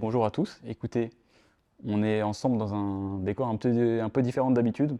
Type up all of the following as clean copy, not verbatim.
Bonjour à tous, écoutez, on est ensemble dans un décor un peu différent d'habitude.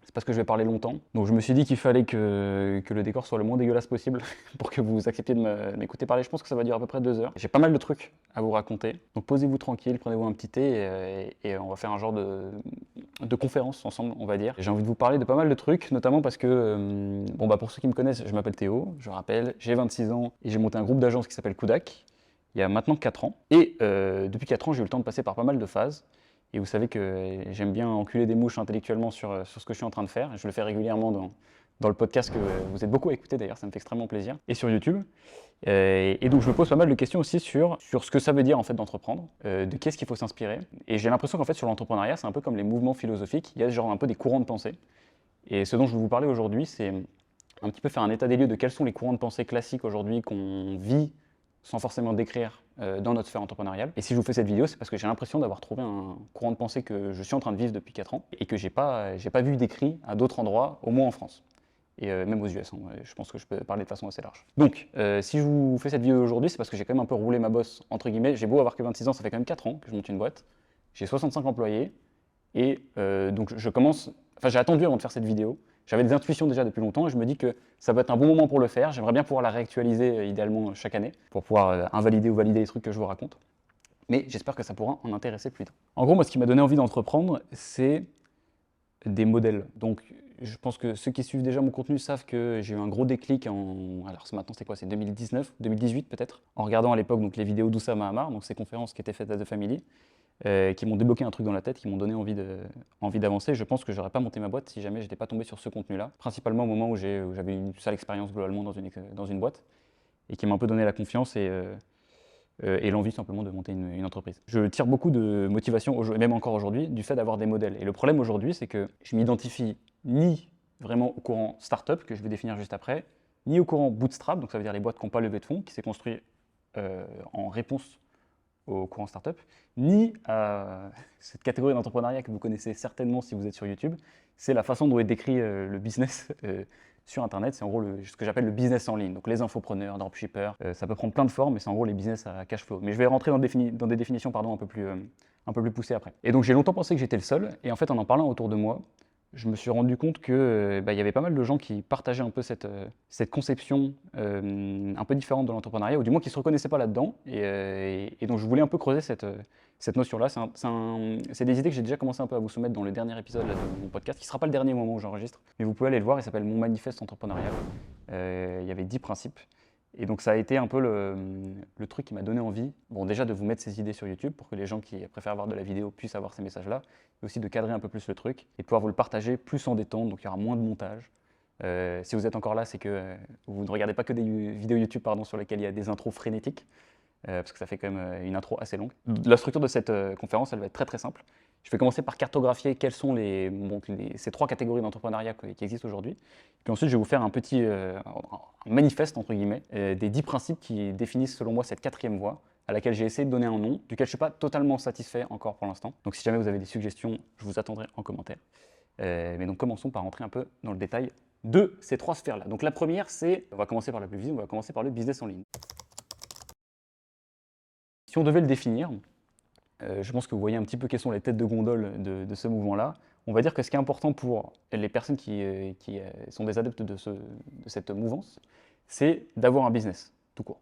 C'est parce que je vais parler longtemps. Donc je me suis dit qu'il fallait que le décor soit le moins dégueulasse possible pour que vous acceptiez de m'écouter parler. Je pense que ça va durer à peu près 2 heures. J'ai pas mal de trucs à vous raconter. Donc posez-vous tranquille, prenez-vous un petit thé et on va faire un genre de conférence ensemble, on va dire. J'ai envie de vous parler de pas mal de trucs, notamment parce que, pour ceux qui me connaissent, je m'appelle Théo, je rappelle, j'ai 26 ans et j'ai monté un groupe d'agence qui s'appelle Kudak il y a maintenant 4 ans. Et depuis 4 ans, j'ai eu le temps de passer par pas mal de phases. Et vous savez que j'aime bien enculer des mouches intellectuellement sur ce que je suis en train de faire. Je le fais régulièrement dans le podcast que vous êtes beaucoup à écouter d'ailleurs, ça me fait extrêmement plaisir. Et sur YouTube. Et donc je me pose pas mal de questions aussi sur ce que ça veut dire en fait d'entreprendre, de qu'est-ce qu'il faut s'inspirer. Et j'ai l'impression qu'en fait sur l'entrepreneuriat, c'est un peu comme les mouvements philosophiques, il y a genre un peu des courants de pensée. Et ce dont je vais vous parler aujourd'hui, c'est un petit peu faire un état des lieux de quels sont les courants de pensée classiques aujourd'hui qu'on vit sans forcément décrire dans notre sphère entrepreneuriale. Et si je vous fais cette vidéo, c'est parce que j'ai l'impression d'avoir trouvé un courant de pensée que je suis en train de vivre depuis 4 ans et que j'ai pas vu décrit à d'autres endroits, au moins en France. Et même aux US, hein. Je pense que je peux parler de façon assez large. Donc, si je vous fais cette vidéo aujourd'hui, c'est parce que j'ai quand même un peu roulé ma bosse, entre guillemets. J'ai beau avoir que 26 ans, ça fait quand même 4 ans que je monte une boîte. J'ai 65 employés. Et donc, j'ai attendu avant de faire cette vidéo. J'avais des intuitions déjà depuis longtemps et je me dis que ça va être un bon moment pour le faire. J'aimerais bien pouvoir la réactualiser idéalement chaque année pour pouvoir invalider ou valider les trucs que je vous raconte. Mais j'espère que ça pourra en intéresser plus d'un. En gros, moi, ce qui m'a donné envie d'entreprendre, c'est des modèles. Donc, je pense que ceux qui suivent déjà mon contenu savent que j'ai eu un gros déclic alors maintenant c'est quoi? C'est 2019, 2018 peut-être, en regardant à l'époque donc les vidéos d'Oussama Mahamar, donc ces conférences qui étaient faites à The Family, qui m'ont débloqué un truc dans la tête, qui m'ont donné envie d'avancer. Je pense que j'aurais pas monté ma boîte si jamais j'étais pas tombé sur ce contenu-là, principalement au moment où j'avais une sale expérience globalement dans une boîte, et qui m'a un peu donné la confiance et l'envie simplement de monter une entreprise. Je tire beaucoup de motivation, et même encore aujourd'hui, du fait d'avoir des modèles. Et le problème aujourd'hui, c'est que je m'identifie ni vraiment au courant startup, que je vais définir juste après, ni au courant bootstrap, donc ça veut dire les boîtes qui n'ont pas levé de fonds, qui s'est construit en réponse au courant startup, ni à cette catégorie d'entrepreneuriat que vous connaissez certainement si vous êtes sur YouTube. C'est la façon dont est décrit le business sur Internet. C'est en gros ce que j'appelle le business en ligne. Donc les infopreneurs, dropshippers, ça peut prendre plein de formes, mais c'est en gros les business à cash flow. Mais je vais rentrer dans des définitions un peu plus poussées après. Et donc j'ai longtemps pensé que j'étais le seul, et en fait en parlant autour de moi, je me suis rendu compte que y avait pas mal de gens qui partageaient un peu cette conception un peu différente de l'entrepreneuriat, ou du moins qui ne se reconnaissaient pas là-dedans. Et donc je voulais un peu creuser cette notion-là. C'est des idées que j'ai déjà commencé un peu à vous soumettre dans le dernier épisode là, de mon podcast, qui ne sera pas le dernier moment où j'enregistre, mais vous pouvez aller le voir, il s'appelle Mon manifeste entrepreneurial. Il y avait 10 principes. Et donc ça a été un peu le truc qui m'a donné envie, bon déjà de vous mettre ces idées sur YouTube pour que les gens qui préfèrent voir de la vidéo puissent avoir ces messages-là, mais aussi de cadrer un peu plus le truc et de pouvoir vous le partager plus en détente, donc il y aura moins de montage. Si vous êtes encore là, c'est que vous ne regardez pas que des vidéos YouTube sur lesquelles il y a des intros frénétiques, parce que ça fait quand même une intro assez longue. La structure de cette conférence, elle va être très très simple. Je vais commencer par cartographier quelles sont ces 3 catégories d'entrepreneuriat qui existent aujourd'hui. Puis ensuite, je vais vous faire un petit un manifeste, entre guillemets, des 10 principes qui définissent selon moi cette 4e voie, à laquelle j'ai essayé de donner un nom, duquel je ne suis pas totalement satisfait encore pour l'instant. Donc si jamais vous avez des suggestions, je vous attendrai en commentaire. Mais donc commençons par rentrer un peu dans le détail de ces 3 sphères-là. Donc la première, on va commencer par la plus visible, on va commencer par le business en ligne. Si on devait le définir, je pense que vous voyez un petit peu quelles sont les têtes de gondole de ce mouvement-là. On va dire que ce qui est important pour les personnes qui sont des adeptes de cette mouvance, c'est d'avoir un business, tout court.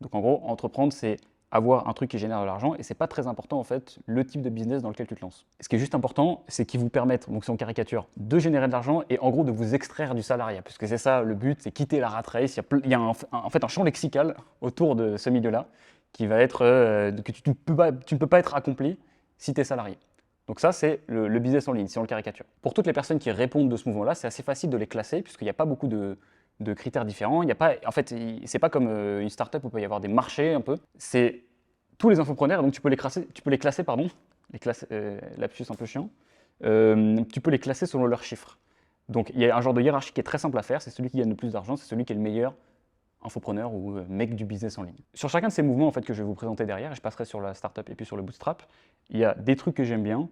Donc en gros, entreprendre, c'est avoir un truc qui génère de l'argent, et c'est pas très important en fait le type de business dans lequel tu te lances. Ce qui est juste important, c'est qu'ils vous permettent, donc c'est en caricature, de générer de l'argent et en gros de vous extraire du salariat, puisque c'est ça le but, c'est quitter la rat race. Il y a en fait un champ lexical autour de ce milieu-là qui va être que tu ne peux pas être accompli si tu es salarié. Donc ça, c'est le business en ligne, si on le caricature. Pour toutes les personnes qui répondent de ce mouvement-là, c'est assez facile de les classer, puisqu'il n'y a pas beaucoup de critères différents. En fait, c'est pas comme une startup où il peut y avoir des marchés un peu. C'est tous les infopreneurs, donc tu peux les classer, lapsus un peu chiant, tu peux les classer selon leurs chiffres. Donc il y a un genre de hiérarchie qui est très simple à faire, c'est celui qui gagne le plus d'argent, c'est celui qui est le meilleur infopreneur ou mec du business en ligne. Sur chacun de ces mouvements en fait, que je vais vous présenter derrière, je passerai sur la startup et puis sur le bootstrap, il y a des trucs que j'aime bien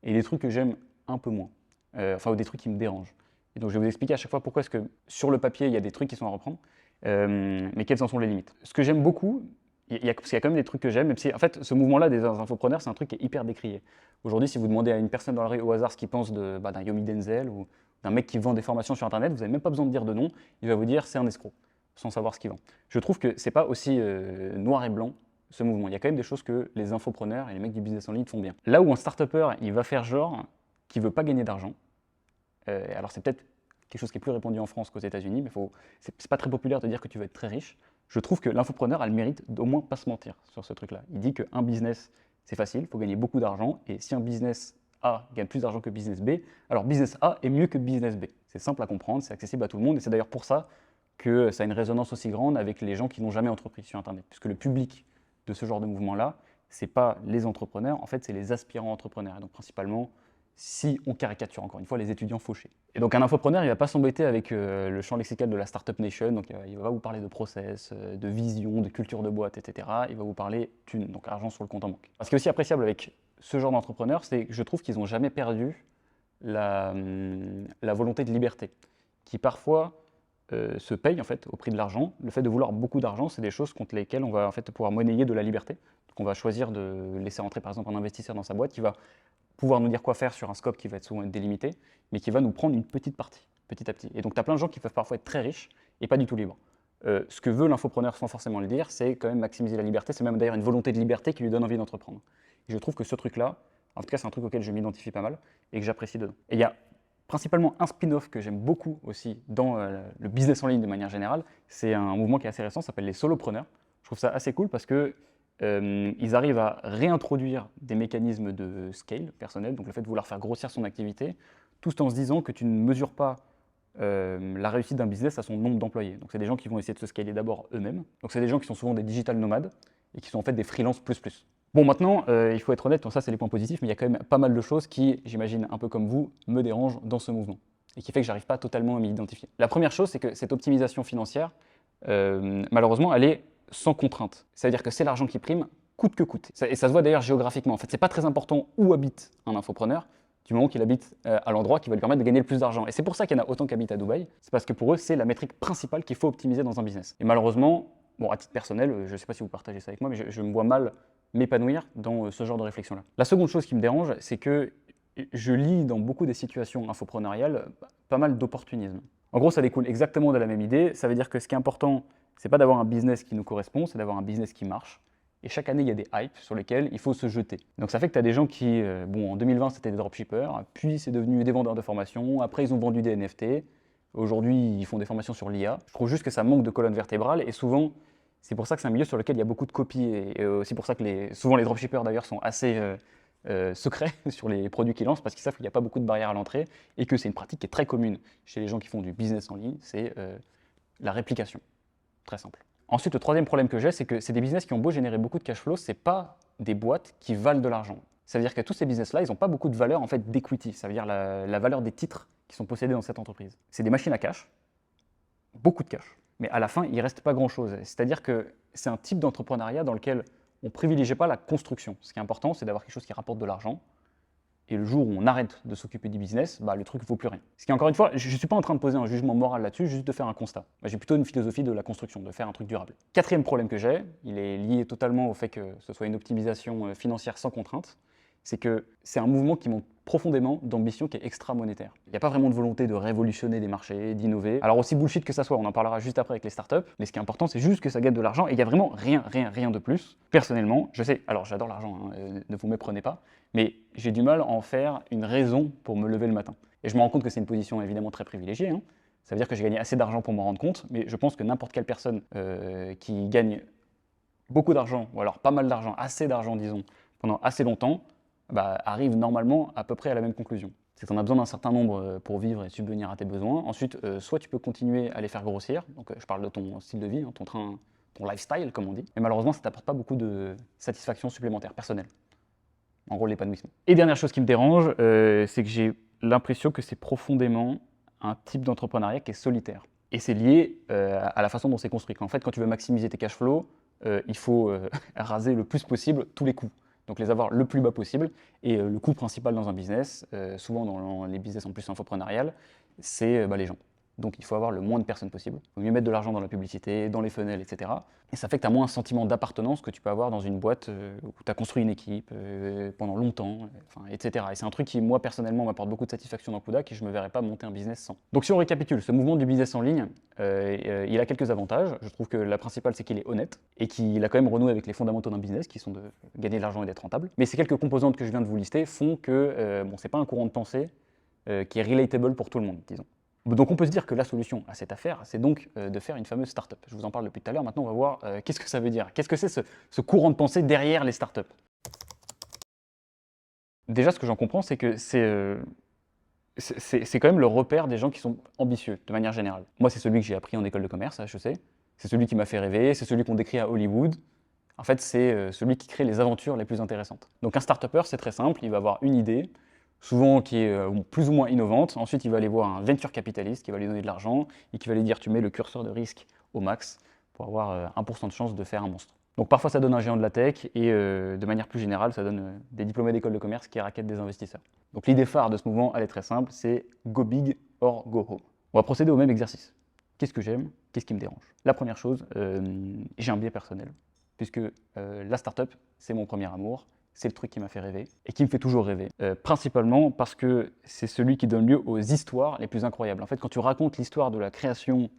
et des trucs que j'aime un peu moins, ou des trucs qui me dérangent. Et donc je vais vous expliquer à chaque fois pourquoi est-ce que sur le papier il y a des trucs qui sont à reprendre, mais quelles en sont les limites. Ce que j'aime beaucoup, Parce qu'il y a quand même des trucs que j'aime, même si en fait ce mouvement-là des infopreneurs, c'est un truc qui est hyper décrié. Aujourd'hui, si vous demandez à une personne dans la rue au hasard ce qu'il pense d'un Yomi Denzel ou d'un mec qui vend des formations sur Internet, vous n'avez même pas besoin de dire de nom, il va vous dire c'est un escroc, sans savoir ce qu'il vend. Je trouve que c'est pas aussi noir et blanc ce mouvement. Il y a quand même des choses que les infopreneurs et les mecs du business en ligne font bien. Là où un start-upper, il va faire genre qu'il veut pas gagner d'argent, alors c'est peut-être quelque chose qui est plus répandu en France qu'aux États-Unis, mais c'est pas très populaire de dire que tu veux être très riche. Je trouve que l'infopreneur a le mérite d'au moins pas se mentir sur ce truc-là. Il dit qu'un business, c'est facile, il faut gagner beaucoup d'argent, et si un business A gagne plus d'argent que business B, alors business A est mieux que business B. C'est simple à comprendre, c'est accessible à tout le monde, et c'est d'ailleurs pour ça que ça a une résonance aussi grande avec les gens qui n'ont jamais entrepris sur Internet, puisque le public de ce genre de mouvement-là, c'est pas les entrepreneurs, en fait c'est les aspirants entrepreneurs, et donc principalement si on caricature encore une fois les étudiants fauchés. Et donc un infopreneur, il ne va pas s'embêter avec le champ lexical de la Startup Nation, donc il va vous parler de process, de vision, de culture de boîte, etc. Il va vous parler thune, donc argent sur le compte en banque. Ce qui est aussi appréciable avec ce genre d'entrepreneurs, c'est que je trouve qu'ils n'ont jamais perdu la volonté de liberté, qui parfois se paye en fait au prix de l'argent. Le fait de vouloir beaucoup d'argent, c'est des choses contre lesquelles on va en fait pouvoir monnayer de la liberté. Donc on va choisir de laisser entrer par exemple un investisseur dans sa boîte qui va pouvoir nous dire quoi faire sur un scope qui va être souvent délimité, mais qui va nous prendre une petite partie, petit à petit. Et donc tu as plein de gens qui peuvent parfois être très riches et pas du tout libres. Ce que veut l'infopreneur sans forcément le dire, c'est quand même maximiser la liberté, c'est même d'ailleurs une volonté de liberté qui lui donne envie d'entreprendre. Et je trouve que ce truc-là, en tout cas c'est un truc auquel je m'identifie pas mal et que j'apprécie dedans. Et il y a principalement un spin-off que j'aime beaucoup aussi dans le business en ligne de manière générale, c'est un mouvement qui est assez récent, ça s'appelle les solopreneurs. Je trouve ça assez cool parce que ils arrivent à réintroduire des mécanismes de scale personnel, donc le fait de vouloir faire grossir son activité, tout en se disant que tu ne mesures pas la réussite d'un business à son nombre d'employés. Donc c'est des gens qui vont essayer de se scaler d'abord eux-mêmes. Donc c'est des gens qui sont souvent des digital nomades et qui sont en fait des freelance plus plus. Bon maintenant, il faut être honnête, donc ça c'est les points positifs, mais il y a quand même pas mal de choses qui, j'imagine un peu comme vous, me dérangent dans ce mouvement et qui fait que j'arrive pas totalement à m'y identifier. La première chose, c'est que cette optimisation financière, malheureusement, elle est sans contrainte. C'est-à-dire que c'est l'argent qui prime, coûte que coûte. Et ça se voit d'ailleurs géographiquement. En fait, c'est pas très important où habite un infopreneur, du moment qu'il habite à l'endroit qui va lui permettre de gagner le plus d'argent. Et c'est pour ça qu'il y en a autant qui habitent à Dubaï. C'est parce que pour eux, c'est la métrique principale qu'il faut optimiser dans un business. Et malheureusement, bon, à titre personnel, je ne sais pas si vous partagez ça avec moi, mais je me vois mal m'épanouir dans ce genre de réflexion-là. La seconde chose qui me dérange, c'est que je lis dans beaucoup des situations infopreneuriales pas mal d'opportunisme. En gros, ça découle exactement de la même idée. Ça veut dire que ce qui est important, c'est pas d'avoir un business qui nous correspond, c'est d'avoir un business qui marche. Et chaque année, il y a des hypes sur lesquels il faut se jeter. Donc ça fait que tu as des gens qui, bon, en 2020, c'était des dropshippers, puis c'est devenu des vendeurs de formations, après ils ont vendu des NFT, aujourd'hui ils font des formations sur l'IA. Je trouve juste que ça manque de colonne vertébrale, et souvent, c'est pour ça que c'est un milieu sur lequel il y a beaucoup de copies, et aussi pour ça que souvent les dropshippers d'ailleurs sont assez secrets sur les produits qu'ils lancent, parce qu'ils savent qu'il n'y a pas beaucoup de barrières à l'entrée, et que c'est une pratique qui est très commune chez les gens qui font du business en ligne, c'est la réplication. Très simple. Ensuite, le troisième problème que j'ai, c'est que c'est des business qui ont beau générer beaucoup de cash flow, ce n'est pas des boîtes qui valent de l'argent. Ça veut dire que tous ces business-là, ils n'ont pas beaucoup de valeur en fait d'equity, ça veut dire la valeur des titres qui sont possédés dans cette entreprise. C'est des machines à cash, beaucoup de cash, mais à la fin, il ne reste pas grand-chose. C'est-à-dire que c'est un type d'entrepreneuriat dans lequel on ne privilégie pas la construction. Ce qui est important, c'est d'avoir quelque chose qui rapporte de l'argent. Et le jour où on arrête de s'occuper du business, bah, le truc ne vaut plus rien. Ce qui, encore une fois, je ne suis pas en train de poser un jugement moral là-dessus, juste de faire un constat. Bah, j'ai plutôt une philosophie de la construction, de faire un truc durable. Quatrième problème que j'ai, il est lié totalement au fait que ce soit une optimisation financière sans contrainte, c'est que c'est un mouvement qui montre profondément d'ambition qui est extra-monétaire. Il n'y a pas vraiment de volonté de révolutionner des marchés, d'innover. Alors aussi bullshit que ça soit, on en parlera juste après avec les startups, mais ce qui est important, c'est juste que ça gagne de l'argent, et il n'y a vraiment rien de plus. Personnellement, je sais, alors j'adore l'argent, hein, ne vous méprenez pas, mais j'ai du mal à en faire une raison pour me lever le matin. Et je me rends compte que c'est une position évidemment très privilégiée, hein. Ça veut dire que j'ai gagné assez d'argent pour m'en rendre compte, mais je pense que n'importe quelle personne qui gagne beaucoup d'argent, ou alors pas mal d'argent, assez d'argent disons, pendant assez longtemps, bah, arrive normalement à peu près à la même conclusion. C'est que tu en as besoin d'un certain nombre pour vivre et subvenir à tes besoins. Ensuite, soit tu peux continuer à les faire grossir, donc je parle de ton style de vie, hein, ton lifestyle comme on dit, mais malheureusement ça ne t'apporte pas beaucoup de satisfaction supplémentaire, personnelle. En gros, l'épanouissement. Et dernière chose qui me dérange, c'est que j'ai l'impression que c'est profondément un type d'entrepreneuriat qui est solitaire. Et c'est lié à la façon dont c'est construit. En fait, quand tu veux maximiser tes cash flows, il faut raser le plus possible tous les coûts. Donc les avoir le plus bas possible. Et le coût principal dans un business, souvent dans les business en plus infoprenarial, c'est les gens. Donc il faut avoir le moins de personnes possible. Il vaut mieux mettre de l'argent dans la publicité, dans les funnels, etc. Et ça fait que tu as moins un sentiment d'appartenance que tu peux avoir dans une boîte où tu as construit une équipe pendant longtemps, etc. Et c'est un truc qui, moi, personnellement, m'apporte beaucoup de satisfaction dans Kudak et je ne me verrais pas monter un business sans. Donc si on récapitule, ce mouvement du business en ligne, il a quelques avantages. Je trouve que la principale, c'est qu'il est honnête et qu'il a quand même renoué avec les fondamentaux d'un business qui sont de gagner de l'argent et d'être rentable. Mais ces quelques composantes que je viens de vous lister font que bon, c'est pas un courant de pensée qui est relatable pour tout le monde, disons. Donc on peut se dire que la solution à cette affaire, c'est donc de faire une fameuse startup. Je vous en parle depuis tout à l'heure, maintenant on va voir qu'est-ce que ça veut dire. Qu'est-ce que c'est ce courant de pensée derrière les startups? Déjà, ce que j'en comprends, c'est que c'est quand même le repère des gens qui sont ambitieux, de manière générale. Moi, c'est celui que j'ai appris en école de commerce à HEC. C'est celui qui m'a fait rêver, c'est celui qu'on décrit à Hollywood. En fait, c'est celui qui crée les aventures les plus intéressantes. Donc un start-upper, c'est très simple, il va avoir une idée, souvent qui est plus ou moins innovante. Ensuite, il va aller voir un venture capitaliste qui va lui donner de l'argent et qui va lui dire tu mets le curseur de risque au max pour avoir 1% de chance de faire un monstre. Donc parfois ça donne un géant de la tech et de manière plus générale ça donne des diplômés d'école de commerce qui raquettent des investisseurs. Donc l'idée phare de ce mouvement, elle est très simple, c'est go big or go home. On va procéder au même exercice. Qu'est-ce que j'aime? Qu'est-ce qui me dérange? La première chose, j'ai un biais personnel, puisque la startup, c'est mon premier amour, c'est le truc qui m'a fait rêver et qui me fait toujours rêver. Principalement parce que c'est celui qui donne lieu aux histoires les plus incroyables. En fait, quand tu racontes l'histoire de la création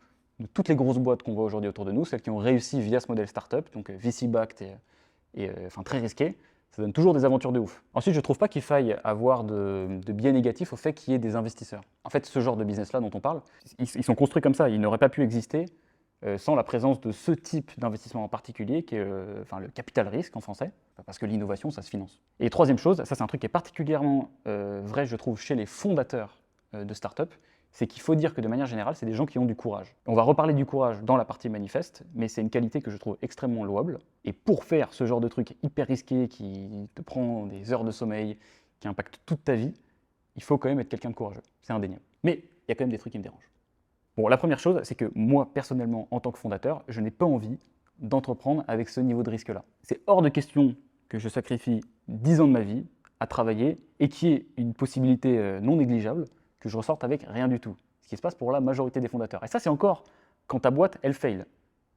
de toutes les grosses boîtes qu'on voit aujourd'hui autour de nous, celles qui ont réussi via ce modèle startup, donc VC-backed et enfin très risqué, ça donne toujours des aventures de ouf. Ensuite, je ne trouve pas qu'il faille avoir de biais négatifs au fait qu'il y ait des investisseurs. En fait, ce genre de business-là dont on parle, ils sont construits comme ça, ils n'auraient pas pu exister sans la présence de ce type d'investissement en particulier, qui est le capital risque en français, parce que l'innovation, ça se finance. Et troisième chose, ça c'est un truc qui est particulièrement vrai, je trouve, chez les fondateurs de start-up, c'est qu'il faut dire que de manière générale, c'est des gens qui ont du courage. On va reparler du courage dans la partie manifeste, mais c'est une qualité que je trouve extrêmement louable. Et pour faire ce genre de truc hyper risqué, qui te prend des heures de sommeil, qui impacte toute ta vie, il faut quand même être quelqu'un de courageux. C'est indéniable. Mais il y a quand même des trucs qui me dérangent. Bon, la première chose, c'est que moi, personnellement, en tant que fondateur, je n'ai pas envie d'entreprendre avec ce niveau de risque-là. C'est hors de question que je sacrifie 10 ans de ma vie à travailler et qu'il y ait une possibilité non négligeable que je ressorte avec rien du tout. Ce qui se passe pour la majorité des fondateurs. Et ça, c'est encore quand ta boîte, elle fail.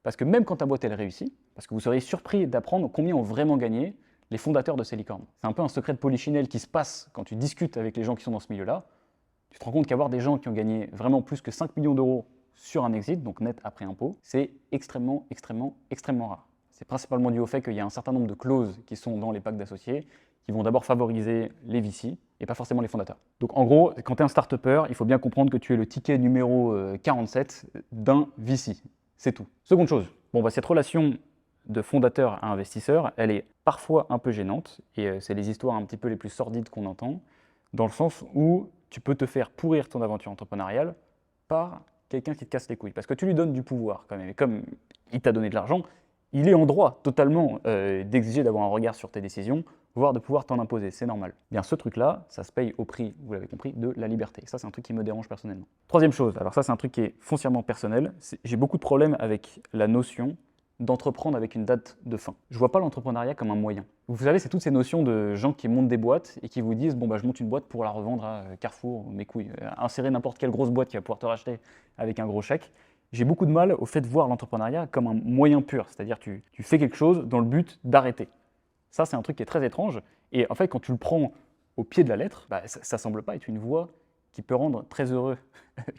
Parce que même quand ta boîte, elle réussit, parce que vous seriez surpris d'apprendre combien ont vraiment gagné les fondateurs de ces licornes. C'est un peu un secret de polichinelle qui se passe quand tu discutes avec les gens qui sont dans ce milieu-là. Tu te rends compte qu'avoir des gens qui ont gagné vraiment plus que 5 millions d'euros sur un exit, donc net après impôt, c'est extrêmement, extrêmement, extrêmement rare. C'est principalement dû au fait qu'il y a un certain nombre de clauses qui sont dans les packs d'associés qui vont d'abord favoriser les VC et pas forcément les fondateurs. Donc en gros, quand tu es un start-upper, il faut bien comprendre que tu es le ticket numéro 47 d'un VC. C'est tout. Seconde chose, cette relation de fondateur à investisseur, elle est parfois un peu gênante et c'est les histoires un petit peu les plus sordides qu'on entend, dans le sens où tu peux te faire pourrir ton aventure entrepreneuriale par quelqu'un qui te casse les couilles. Parce que tu lui donnes du pouvoir quand même. Et comme il t'a donné de l'argent, il est en droit totalement d'exiger d'avoir un regard sur tes décisions, voire de pouvoir t'en imposer. C'est normal. Bien, ce truc-là, ça se paye au prix, vous l'avez compris, de la liberté. Ça, c'est un truc qui me dérange personnellement. Troisième chose, alors ça, c'est un truc qui est foncièrement personnel. J'ai beaucoup de problèmes avec la notion d'entreprendre avec une date de fin. Je vois pas l'entrepreneuriat comme un moyen. Vous savez, c'est toutes ces notions de gens qui montent des boîtes et qui vous disent je monte une boîte pour la revendre à Carrefour, mes couilles, insérer n'importe quelle grosse boîte qui va pouvoir te racheter avec un gros chèque. J'ai beaucoup de mal au fait de voir l'entrepreneuriat comme un moyen pur, c'est-à-dire tu fais quelque chose dans le but d'arrêter. Ça, c'est un truc qui est très étrange et en fait, quand tu le prends au pied de la lettre, ça semble pas être une voie qui peut rendre très heureux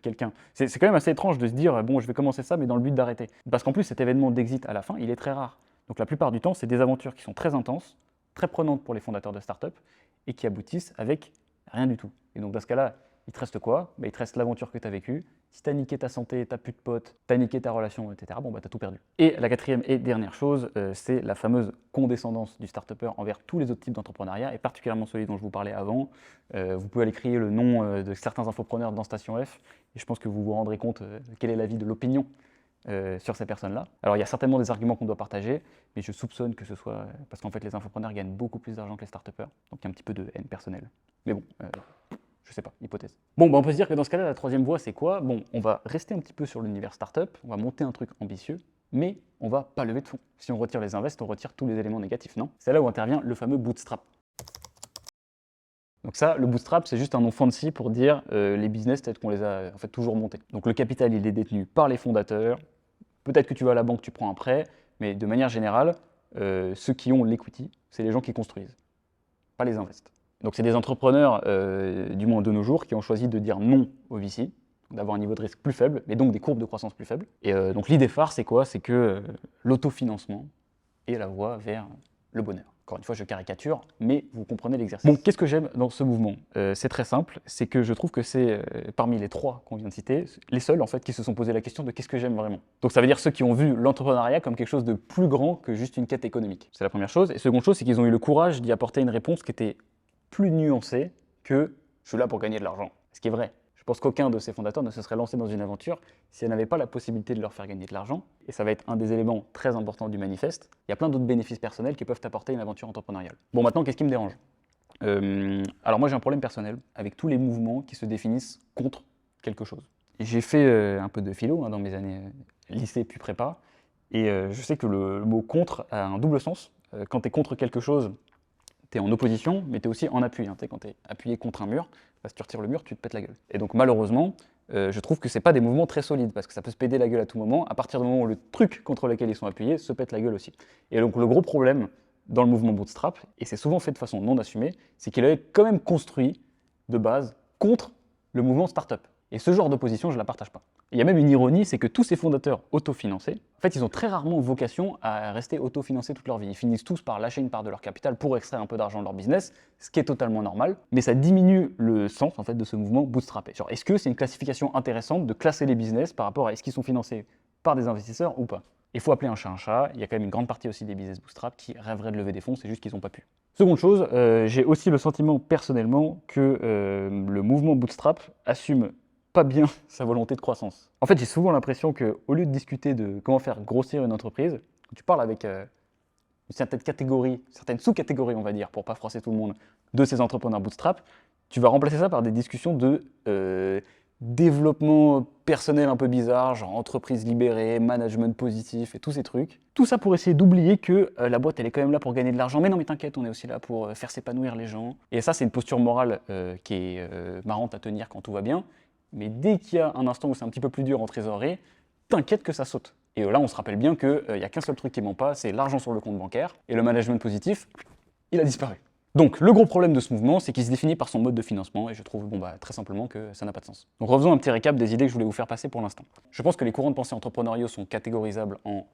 quelqu'un. C'est quand même assez étrange de se dire, je vais commencer ça, mais dans le but d'arrêter. Parce qu'en plus, cet événement d'exit à la fin, il est très rare. Donc la plupart du temps, c'est des aventures qui sont très intenses, très prenantes pour les fondateurs de start-up, et qui aboutissent avec rien du tout. Et donc dans ce cas-là, il te reste quoi? Il te reste l'aventure que tu as vécue. Si tu as niqué ta santé, tu n'as plus de potes, tu as niqué ta relation, etc., tu as tout perdu. Et la quatrième et dernière chose, c'est la fameuse condescendance du start-upper envers tous les autres types d'entrepreneuriat, et particulièrement celui dont je vous parlais avant. Vous pouvez aller crier le nom de certains infopreneurs dans Station F, et je pense que vous vous rendrez compte quel est l'avis de l'opinion sur ces personnes-là. Alors il y a certainement des arguments qu'on doit partager, mais je soupçonne que ce soit parce qu'en fait les infopreneurs gagnent beaucoup plus d'argent que les start-upers, donc il y a un petit peu de haine personnelle. Mais bon, je sais pas, hypothèse. On peut se dire que dans ce cas-là, la troisième voie, c'est quoi? On va rester un petit peu sur l'univers startup, on va monter un truc ambitieux, mais on va pas lever de fonds. Si on retire les invests, on retire tous les éléments négatifs, non? C'est là où intervient le fameux bootstrap. Donc ça, le bootstrap, c'est juste un nom fancy pour dire les business tels qu'on les a en fait toujours montés. Donc le capital, il est détenu par les fondateurs. Peut-être que tu vas à la banque, tu prends un prêt, mais de manière générale, ceux qui ont l'equity, c'est les gens qui construisent, pas les invests. Donc c'est des entrepreneurs, du moins de nos jours, qui ont choisi de dire non au VC, d'avoir un niveau de risque plus faible, mais donc des courbes de croissance plus faibles. Et donc l'idée phare, c'est quoi? C'est que l'autofinancement est la voie vers le bonheur. Encore une fois, je caricature, mais vous comprenez l'exercice. Bon, qu'est-ce que j'aime dans ce mouvement? C'est très simple, c'est que je trouve que c'est, parmi les trois qu'on vient de citer, les seuls en fait qui se sont posé la question de qu'est-ce que j'aime vraiment. Donc ça veut dire ceux qui ont vu l'entrepreneuriat comme quelque chose de plus grand que juste une quête économique. C'est la première chose. Et seconde chose, c'est qu'ils ont eu le courage d'y apporter une réponse qui était plus nuancée que « je suis là pour gagner de l'argent ». Ce qui est vrai. Je pense qu'aucun de ces fondateurs ne se serait lancé dans une aventure si elle n'avait pas la possibilité de leur faire gagner de l'argent. Et ça va être un des éléments très importants du manifeste. Il y a plein d'autres bénéfices personnels qui peuvent apporter une aventure entrepreneuriale. Bon, maintenant, qu'est-ce qui me dérange? Alors moi, j'ai un problème personnel avec tous les mouvements qui se définissent contre quelque chose. J'ai fait un peu de philo dans mes années lycée puis prépa. Et je sais que le mot « contre » a un double sens. Quand tu es contre quelque chose, tu es en opposition, mais tu es aussi en appui. Quand tu es appuyé contre un mur, si tu retires le mur, tu te pètes la gueule. Et donc malheureusement, je trouve que ce n'est pas des mouvements très solides, parce que ça peut se péter la gueule à tout moment, à partir du moment où le truc contre lequel ils sont appuyés se pète la gueule aussi. Et donc le gros problème dans le mouvement bootstrap, et c'est souvent fait de façon non assumée, c'est qu'il avait quand même construit de base contre le mouvement startup. Et ce genre d'opposition, je ne la partage pas. Il y a même une ironie, c'est que tous ces fondateurs autofinancés, en fait, ils ont très rarement vocation à rester autofinancés toute leur vie. Ils finissent tous par lâcher une part de leur capital pour extraire un peu d'argent de leur business, ce qui est totalement normal, mais ça diminue le sens en fait, de ce mouvement bootstrappé. Genre, est-ce que c'est une classification intéressante de classer les business par rapport à est-ce qu'ils sont financés par des investisseurs ou pas? Il faut appeler un chat, il y a quand même une grande partie aussi des business bootstrap qui rêveraient de lever des fonds, c'est juste qu'ils n'ont pas pu. Seconde chose, j'ai aussi le sentiment personnellement que le mouvement bootstrap assume pas bien sa volonté de croissance. En fait, j'ai souvent l'impression qu'au lieu de discuter de comment faire grossir une entreprise, tu parles avec une certaine catégorie, certaines sous-catégories, on va dire, pour pas froisser tout le monde, de ces entrepreneurs bootstrap, tu vas remplacer ça par des discussions de développement personnel un peu bizarre, genre entreprise libérée, management positif et tous ces trucs. Tout ça pour essayer d'oublier que la boîte, elle est quand même là pour gagner de l'argent. Mais non, mais t'inquiète, on est aussi là pour faire s'épanouir les gens. Et ça, c'est une posture morale qui est marrante à tenir quand tout va bien. Mais dès qu'il y a un instant où c'est un petit peu plus dur en trésorerie, t'inquiète que ça saute. Et là, on se rappelle bien qu'il n'y a qu'un seul truc qui ment pas, c'est l'argent sur le compte bancaire. Et le management positif, il a disparu. Donc, le gros problème de ce mouvement, c'est qu'il se définit par son mode de financement, et je trouve, très simplement que ça n'a pas de sens. Donc, refaisons un petit récap des idées que je voulais vous faire passer pour l'instant. Je pense que les courants de pensée entrepreneuriaux sont catégorisables en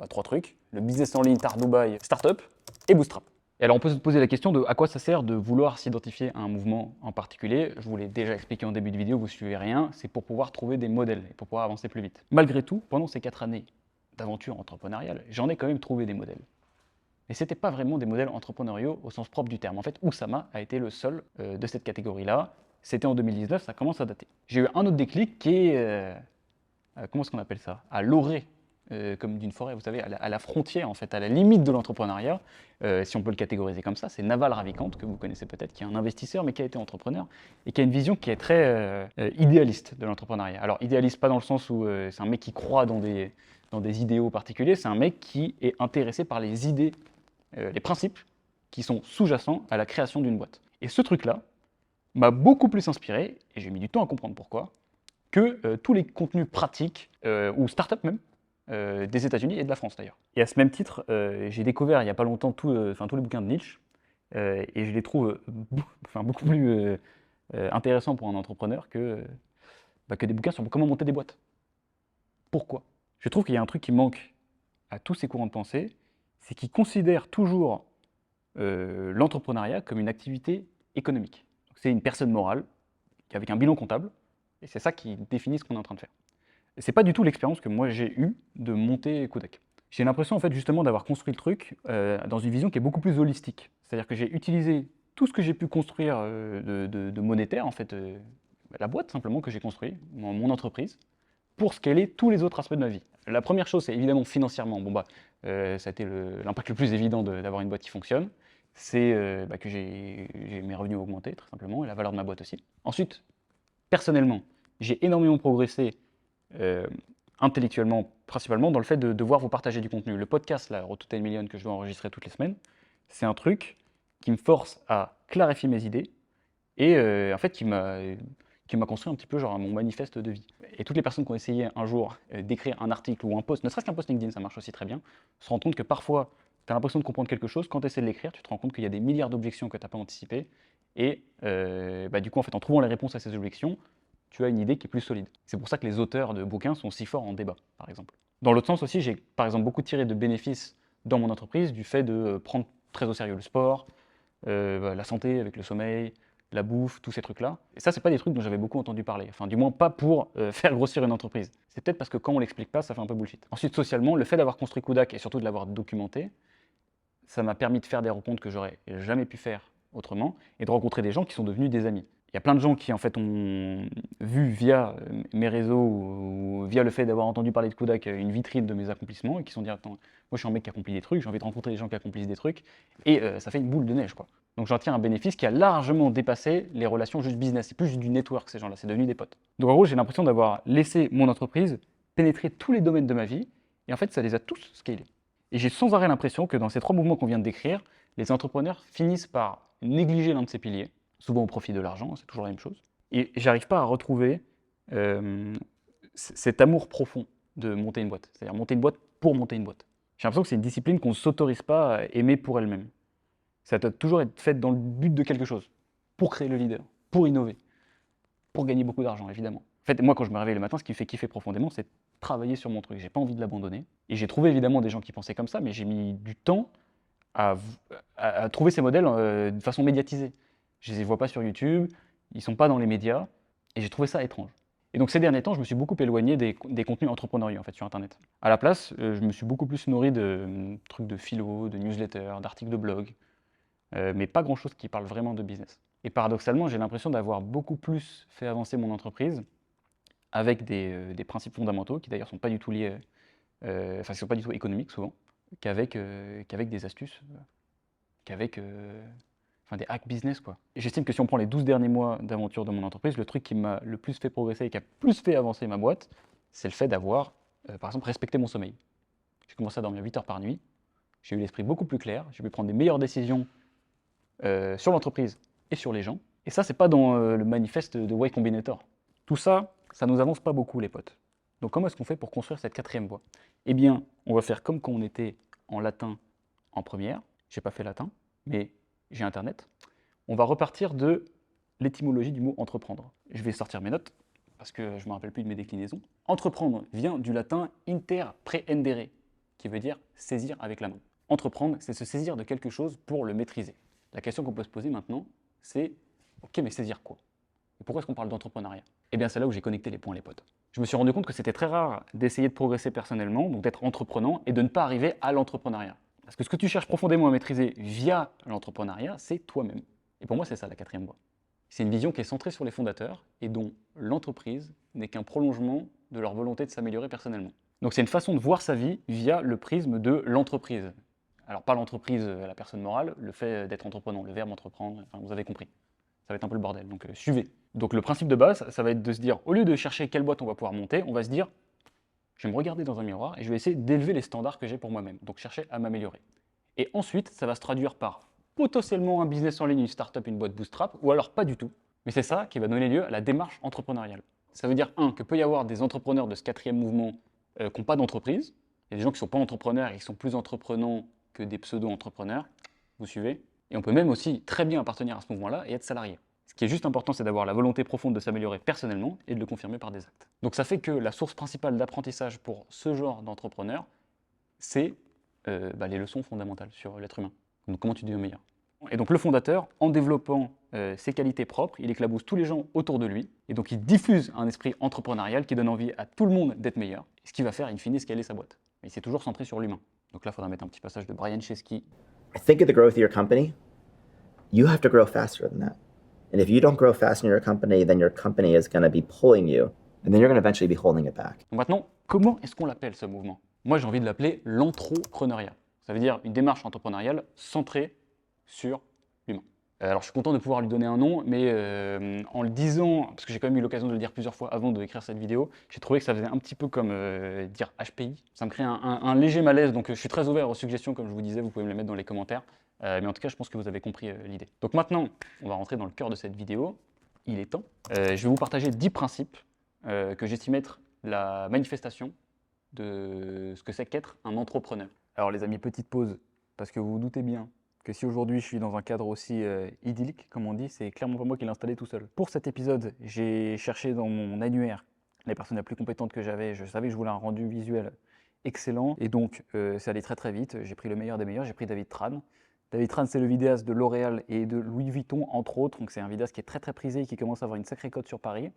trois trucs. Le business en ligne, Tar Dubaï, startup et bootstrap. Et alors on peut se poser la question de à quoi ça sert de vouloir s'identifier à un mouvement en particulier. Je vous l'ai déjà expliqué en début de vidéo, vous suivez rien, c'est pour pouvoir trouver des modèles et pour pouvoir avancer plus vite. Malgré tout, pendant ces 4 années d'aventure entrepreneuriale, j'en ai quand même trouvé des modèles. Mais ce n'étaient pas vraiment des modèles entrepreneuriaux au sens propre du terme. En fait, Oussama a été le seul de cette catégorie-là. C'était en 2019, ça commence à dater. J'ai eu un autre déclic qui est, comment est-ce qu'on appelle ça? À l'orée comme d'une forêt, vous savez, à la frontière, en fait, à la limite de l'entrepreneuriat, si on peut le catégoriser comme ça, c'est Naval Ravikant, que vous connaissez peut-être, qui est un investisseur, mais qui a été entrepreneur, et qui a une vision qui est très idéaliste de l'entrepreneuriat. Alors, idéaliste pas dans le sens où c'est un mec qui croit dans des idéaux particuliers, c'est un mec qui est intéressé par les idées, les principes qui sont sous-jacents à la création d'une boîte. Et ce truc-là m'a beaucoup plus inspiré, et j'ai mis du temps à comprendre pourquoi, que tous les contenus pratiques, ou start-up même, des États-Unis et de la France d'ailleurs. Et à ce même titre, j'ai découvert il n'y a pas longtemps tous les bouquins de Nietzsche, et je les trouve beaucoup plus intéressants pour un entrepreneur que des bouquins sur comment monter des boîtes. Pourquoi? Je trouve qu'il y a un truc qui manque à tous ces courants de pensée, c'est qu'ils considèrent toujours l'entrepreneuriat comme une activité économique. C'est une personne morale avec un bilan comptable, et c'est ça qui définit ce qu'on est en train de faire. C'est pas du tout l'expérience que moi j'ai eue de monter Kodak. J'ai l'impression en fait justement d'avoir construit le truc dans une vision qui est beaucoup plus holistique. C'est-à-dire que j'ai utilisé tout ce que j'ai pu construire de monétaire, en fait, la boîte simplement que j'ai construit, mon entreprise, pour scaler tous les autres aspects de ma vie. La première chose, c'est évidemment financièrement. Ça a été l'impact le plus évident d'avoir une boîte qui fonctionne. C'est que j'ai mes revenus augmentés, très simplement, et la valeur de ma boîte aussi. Ensuite, personnellement, j'ai énormément progressé intellectuellement, principalement dans le fait de devoir vous partager du contenu. Le podcast, là, Road to 10 Million, que je dois enregistrer toutes les semaines, c'est un truc qui me force à clarifier mes idées et en fait qui m'a construit un petit peu genre mon manifeste de vie. Et toutes les personnes qui ont essayé un jour d'écrire un article ou un post, ne serait-ce qu'un post LinkedIn, ça marche aussi très bien, se rendent compte que parfois, tu as l'impression de comprendre quelque chose, quand tu essaies de l'écrire, tu te rends compte qu'il y a des milliards d'objections que tu n'as pas anticipées, et du coup, en fait, en trouvant les réponses à ces objections, tu as une idée qui est plus solide. C'est pour ça que les auteurs de bouquins sont si forts en débat, par exemple. Dans l'autre sens aussi, j'ai par exemple beaucoup tiré de bénéfices dans mon entreprise du fait de prendre très au sérieux le sport, la santé avec le sommeil, la bouffe, tous ces trucs-là. Et ça, c'est pas des trucs dont j'avais beaucoup entendu parler. Enfin, du moins pas pour faire grossir une entreprise. C'est peut-être parce que quand on l'explique pas, ça fait un peu bullshit. Ensuite, socialement, le fait d'avoir construit Kudak et surtout de l'avoir documenté, ça m'a permis de faire des rencontres que j'aurais jamais pu faire autrement et de rencontrer des gens qui sont devenus des amis. Il y a plein de gens qui en fait ont vu via mes réseaux ou via le fait d'avoir entendu parler de Kudak une vitrine de mes accomplissements et qui se sont dit attends, moi je suis un mec qui accomplit des trucs, j'ai envie de rencontrer des gens qui accomplissent des trucs et ça fait une boule de neige quoi. Donc j'en tire un bénéfice qui a largement dépassé les relations juste business, c'est plus juste du network ces gens-là, c'est devenu des potes. Donc en gros j'ai l'impression d'avoir laissé mon entreprise pénétrer tous les domaines de ma vie et en fait ça les a tous scalés. Et j'ai sans arrêt l'impression que dans ces 3 mouvements qu'on vient de décrire, les entrepreneurs finissent par négliger l'un de ces piliers, souvent au profit de l'argent, c'est toujours la même chose. Et j'arrive pas à retrouver cet amour profond de monter une boîte. C'est-à-dire monter une boîte pour monter une boîte. J'ai l'impression que c'est une discipline qu'on ne s'autorise pas à aimer pour elle-même. Ça doit toujours être fait dans le but de quelque chose. Pour créer le leader, pour innover, pour gagner beaucoup d'argent, évidemment. En fait, moi, quand je me réveille le matin, ce qui me fait kiffer profondément, c'est travailler sur mon truc. J'ai pas envie de l'abandonner. Et j'ai trouvé évidemment des gens qui pensaient comme ça, mais j'ai mis du temps à, à trouver ces modèles de façon médiatisée. Je les vois pas sur YouTube, ils sont pas dans les médias, et j'ai trouvé ça étrange. Et donc ces derniers temps, je me suis beaucoup éloigné des contenus entrepreneuriaux en fait sur Internet. À la place, je me suis beaucoup plus nourri de trucs de philo, de newsletters, d'articles de blog, mais pas grand-chose qui parle vraiment de business. Et paradoxalement, j'ai l'impression d'avoir beaucoup plus fait avancer mon entreprise avec des principes fondamentaux qui d'ailleurs sont pas du tout liés, enfin qui sont pas du tout économiques souvent, qu'avec des astuces, qu'avec enfin des hacks business quoi. Et j'estime que si on prend les 12 derniers mois d'aventure de mon entreprise, le truc qui m'a le plus fait progresser et qui a plus fait avancer ma boîte, c'est le fait d'avoir, par exemple, respecté mon sommeil. J'ai commencé à dormir 8 heures par nuit, j'ai eu l'esprit beaucoup plus clair, j'ai pu prendre des meilleures décisions sur l'entreprise et sur les gens. Et ça, c'est pas dans le manifeste de Y Combinator. Tout ça, ça nous avance pas beaucoup les potes. Donc comment est-ce qu'on fait pour construire cette 4e voie? Eh bien, on va faire comme quand on était en latin en première. J'ai pas fait latin, mais j'ai internet. On va repartir de l'étymologie du mot entreprendre. Je vais sortir mes notes, parce que je me rappelle plus de mes déclinaisons. Entreprendre vient du latin interprehendere, qui veut dire saisir avec la main. Entreprendre, c'est se saisir de quelque chose pour le maîtriser. La question qu'on peut se poser maintenant, c'est ok, mais saisir quoi? Et pourquoi est-ce qu'on parle d'entrepreneuriat? Eh bien, c'est là où j'ai connecté les points, les potes. Je me suis rendu compte que c'était très rare d'essayer de progresser personnellement, donc d'être entreprenant, et de ne pas arriver à l'entrepreneuriat. Parce que ce que tu cherches profondément à maîtriser via l'entrepreneuriat, c'est toi-même. Et pour moi, c'est ça la 4e voie. C'est une vision qui est centrée sur les fondateurs et dont l'entreprise n'est qu'un prolongement de leur volonté de s'améliorer personnellement. Donc c'est une façon de voir sa vie via le prisme de l'entreprise. Alors pas l'entreprise à la personne morale, le fait d'être entreprenant, le verbe entreprendre, enfin vous avez compris. Ça va être un peu le bordel, donc suivez. Donc le principe de base, ça va être de se dire, au lieu de chercher quelle boîte on va pouvoir monter, on va se dire, je vais me regarder dans un miroir et je vais essayer d'élever les standards que j'ai pour moi-même, donc chercher à m'améliorer. Et ensuite, ça va se traduire par potentiellement un business en ligne, une startup, une boîte bootstrap, ou alors pas du tout. Mais c'est ça qui va donner lieu à la démarche entrepreneuriale. Ça veut dire, que peut y avoir des entrepreneurs de ce 4e mouvement qui n'ont pas d'entreprise. Il y a des gens qui ne sont pas entrepreneurs et qui sont plus entreprenants que des pseudo-entrepreneurs. Vous suivez? Et on peut même aussi très bien appartenir à ce mouvement-là et être salarié. Ce qui est juste important, c'est d'avoir la volonté profonde de s'améliorer personnellement et de le confirmer par des actes. Donc ça fait que la source principale d'apprentissage pour ce genre d'entrepreneur, c'est les leçons fondamentales sur l'être humain. Donc comment tu deviens meilleur. Et donc le fondateur, en développant ses qualités propres, il éclabousse tous les gens autour de lui, et donc il diffuse un esprit entrepreneurial qui donne envie à tout le monde d'être meilleur, ce qui va faire in fine scaler sa boîte. Et c'est toujours centré sur l'humain. Donc là, il faudra mettre un petit passage de Brian Chesky. Think of the growth of your company. You have to grow faster than that. And if you don't grow fast in your company is going to be pulling you, and then you're going to eventually be holding it back. Donc maintenant, comment est-ce qu'on l'appelle ce mouvement? Moi, j'ai envie de l'appeler l'entrepreneuriat. Ça veut dire une démarche entrepreneuriale centrée sur l'humain. Alors, je suis content de pouvoir lui donner un nom, mais en le disant, parce que j'ai quand même eu l'occasion de le dire plusieurs fois avant d'écrire cette vidéo, j'ai trouvé que ça faisait un petit peu comme dire HPI. Ça me crée un léger malaise, donc je suis très ouvert aux suggestions, comme je vous disais, vous pouvez me les mettre dans les commentaires. Mais en tout cas, je pense que vous avez compris l'idée. Donc maintenant, on va rentrer dans le cœur de cette vidéo. Il est temps. Je vais vous partager 10 principes que j'estime être la manifestation de ce que c'est qu'être un entrepreneur. Alors les amis, petite pause, parce que vous vous doutez bien que si aujourd'hui je suis dans un cadre aussi idyllique, comme on dit, c'est clairement pas moi qui l'ai installé tout seul. Pour cet épisode, j'ai cherché dans mon annuaire les personnes les plus compétentes que j'avais. Je savais que je voulais un rendu visuel excellent, et donc c'est allé très très vite. J'ai pris le meilleur des meilleurs, j'ai pris David Tran. David Tran, c'est le vidéaste de L'Oréal et de Louis Vuitton, entre autres. Donc c'est un vidéaste qui est très très prisé et qui commence à avoir une sacrée cote sur Paris.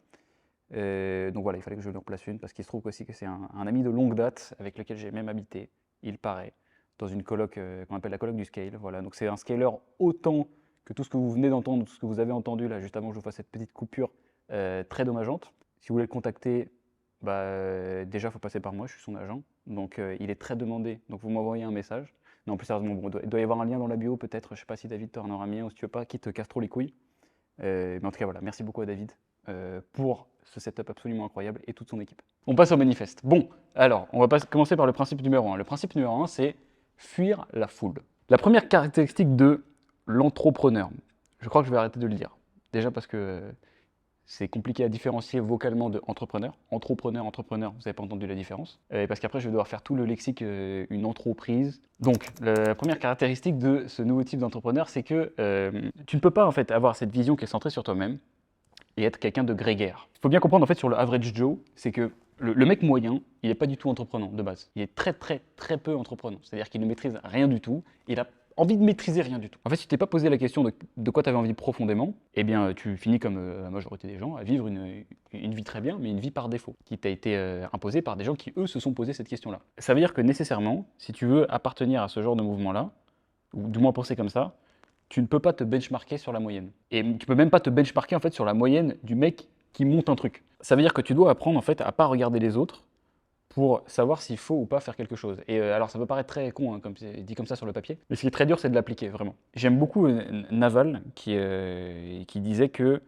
Donc voilà, il fallait que je lui en place une, parce qu'il se trouve aussi que c'est un ami de longue date avec lequel j'ai même habité, il paraît, dans une coloc qu'on appelle la coloc du scale. Voilà, donc c'est un scaler autant que tout ce que vous venez d'entendre, tout ce que vous avez entendu là, juste avant que je vous fasse cette petite coupure très dommageante. Si vous voulez le contacter, déjà il faut passer par moi, je suis son agent, donc il est très demandé, donc vous m'envoyez un message. Non, plus sérieusement, bon, il doit y avoir un lien dans la bio peut-être, je sais pas si David t'en aura mis un ou si tu veux pas, qui te casse trop les couilles. Mais en tout cas voilà, merci beaucoup à David pour ce setup absolument incroyable et toute son équipe. On passe au manifeste. Bon, alors, on va commencer par le principe numéro 1. Le principe numéro 1, c'est fuir la foule. La première caractéristique de l'entrepreneur, je crois que je vais arrêter de le dire. Déjà parce que c'est compliqué à différencier vocalement de entrepreneur. Entrepreneur, entrepreneur, vous n'avez pas entendu la différence. Parce qu'après, je vais devoir faire tout le lexique une entreprise. Donc, la première caractéristique de ce nouveau type d'entrepreneur, c'est que tu ne peux pas en fait avoir cette vision qui est centrée sur toi-même et être quelqu'un de grégaire. Il faut bien comprendre en fait sur le average Joe, c'est que le mec moyen, il n'est pas du tout entreprenant de base. Il est très très très peu entreprenant. C'est-à-dire qu'il ne maîtrise rien du tout. Il a envie de maîtriser rien du tout. En fait, si tu t'es pas posé la question de quoi tu avais envie profondément, eh bien tu finis comme la majorité des gens à vivre une vie très bien, mais une vie par défaut, qui t'a été imposée par des gens qui eux se sont posé cette question-là. Ça veut dire que nécessairement, si tu veux appartenir à ce genre de mouvement-là, ou du moins penser comme ça, tu ne peux pas te benchmarker sur la moyenne. Et tu peux même pas te benchmarker en fait sur la moyenne du mec qui monte un truc. Ça veut dire que tu dois apprendre en fait à pas regarder les autres pour savoir s'il faut ou pas faire quelque chose. Et alors ça peut paraître très con, hein, comme c'est dit comme ça sur le papier, mais ce qui est très dur, c'est de l'appliquer vraiment. J'aime beaucoup Naval qui disait que,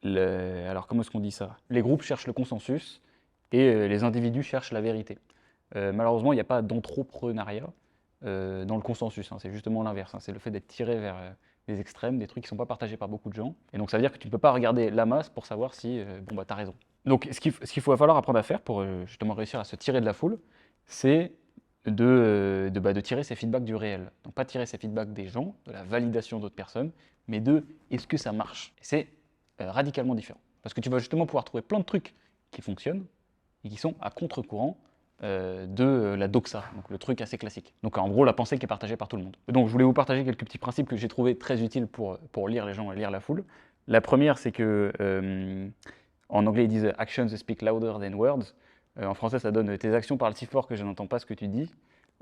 alors comment est-ce qu'on dit ça? Les groupes cherchent le consensus et les individus cherchent la vérité. Malheureusement, il n'y a pas d'entrepreneuriat dans le consensus, hein, c'est justement l'inverse, hein, c'est le fait d'être tiré vers des extrêmes, des trucs qui ne sont pas partagés par beaucoup de gens. Et donc ça veut dire que tu ne peux pas regarder la masse pour savoir si, bon bah t'as raison. Donc ce qu'il va falloir apprendre à faire pour justement réussir à se tirer de la foule, c'est de tirer ses feedbacks du réel. Donc pas tirer ses feedbacks des gens, de la validation d'autres personnes, mais de est-ce que ça marche. Et c'est radicalement différent. Parce que tu vas justement pouvoir trouver plein de trucs qui fonctionnent et qui sont à contre-courant de la doxa, donc le truc assez classique. Donc en gros la pensée qui est partagée par tout le monde. Donc je voulais vous partager quelques petits principes que j'ai trouvé très utiles pour lire les gens et lire la foule. La première, c'est que en anglais ils disent actions speak louder than words. En français ça donne tes actions parlent si fort que je n'entends pas ce que tu dis.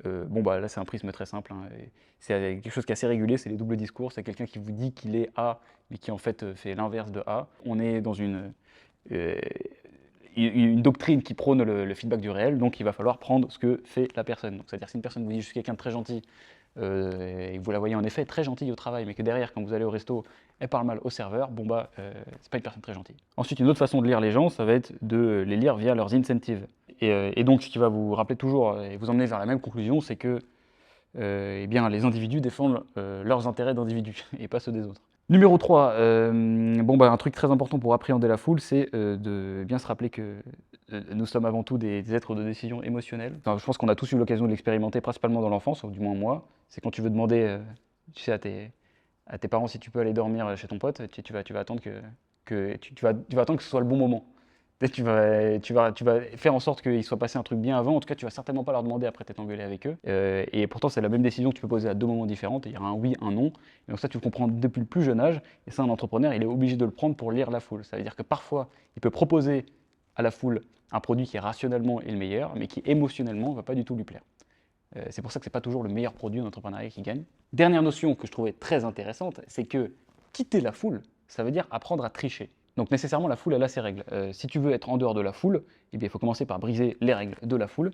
Bon bah là c'est un prisme très simple, hein, c'est quelque chose qui est assez régulier, c'est les doubles discours, c'est quelqu'un qui vous dit qu'il est A mais qui en fait fait l'inverse de A. On est dans une doctrine qui prône le feedback du réel, donc il va falloir prendre ce que fait la personne. C'est-à-dire si une personne vous dit je suis quelqu'un de très gentil, et vous la voyez en effet très gentille au travail, mais que derrière quand vous allez au resto, elle parle mal au serveur, bon bah c'est pas une personne très gentille. Ensuite une autre façon de lire les gens, ça va être de les lire via leurs incentives. Et donc ce qui va vous rappeler toujours et vous emmener vers la même conclusion, c'est que eh bien, les individus défendent leurs intérêts d'individus et pas ceux des autres. Numéro 3, un truc très important pour appréhender la foule, c'est de bien se rappeler que nous sommes avant tout des êtres de décision émotionnelle. Enfin, je pense qu'on a tous eu l'occasion de l'expérimenter, principalement dans l'enfance, ou du moins moi. C'est quand tu veux demander tu sais, à tes parents si tu peux aller dormir chez ton pote, tu vas attendre tu vas attendre que ce soit le bon moment. Peut-être tu vas faire en sorte qu'il soit passé un truc bien avant. En tout cas, tu vas certainement pas leur demander après t'être engueulé avec eux. Et pourtant, c'est la même décision que tu peux poser à deux moments différents. Il y aura un oui, un non. Et donc ça, tu le comprends depuis le plus jeune âge. Et ça, un entrepreneur, il est obligé de le prendre pour lire la foule. Ça veut dire que parfois, il peut proposer à la foule un produit qui rationnellement est le meilleur, mais qui émotionnellement ne va pas du tout lui plaire. C'est pour ça que c'est pas toujours le meilleur produit en entrepreneuriat qui gagne. Dernière notion que je trouvais très intéressante, c'est que quitter la foule, ça veut dire apprendre à tricher. Donc nécessairement, la foule, elle a ses règles. Si tu veux être en dehors de la foule, eh bien, il faut commencer par briser les règles de la foule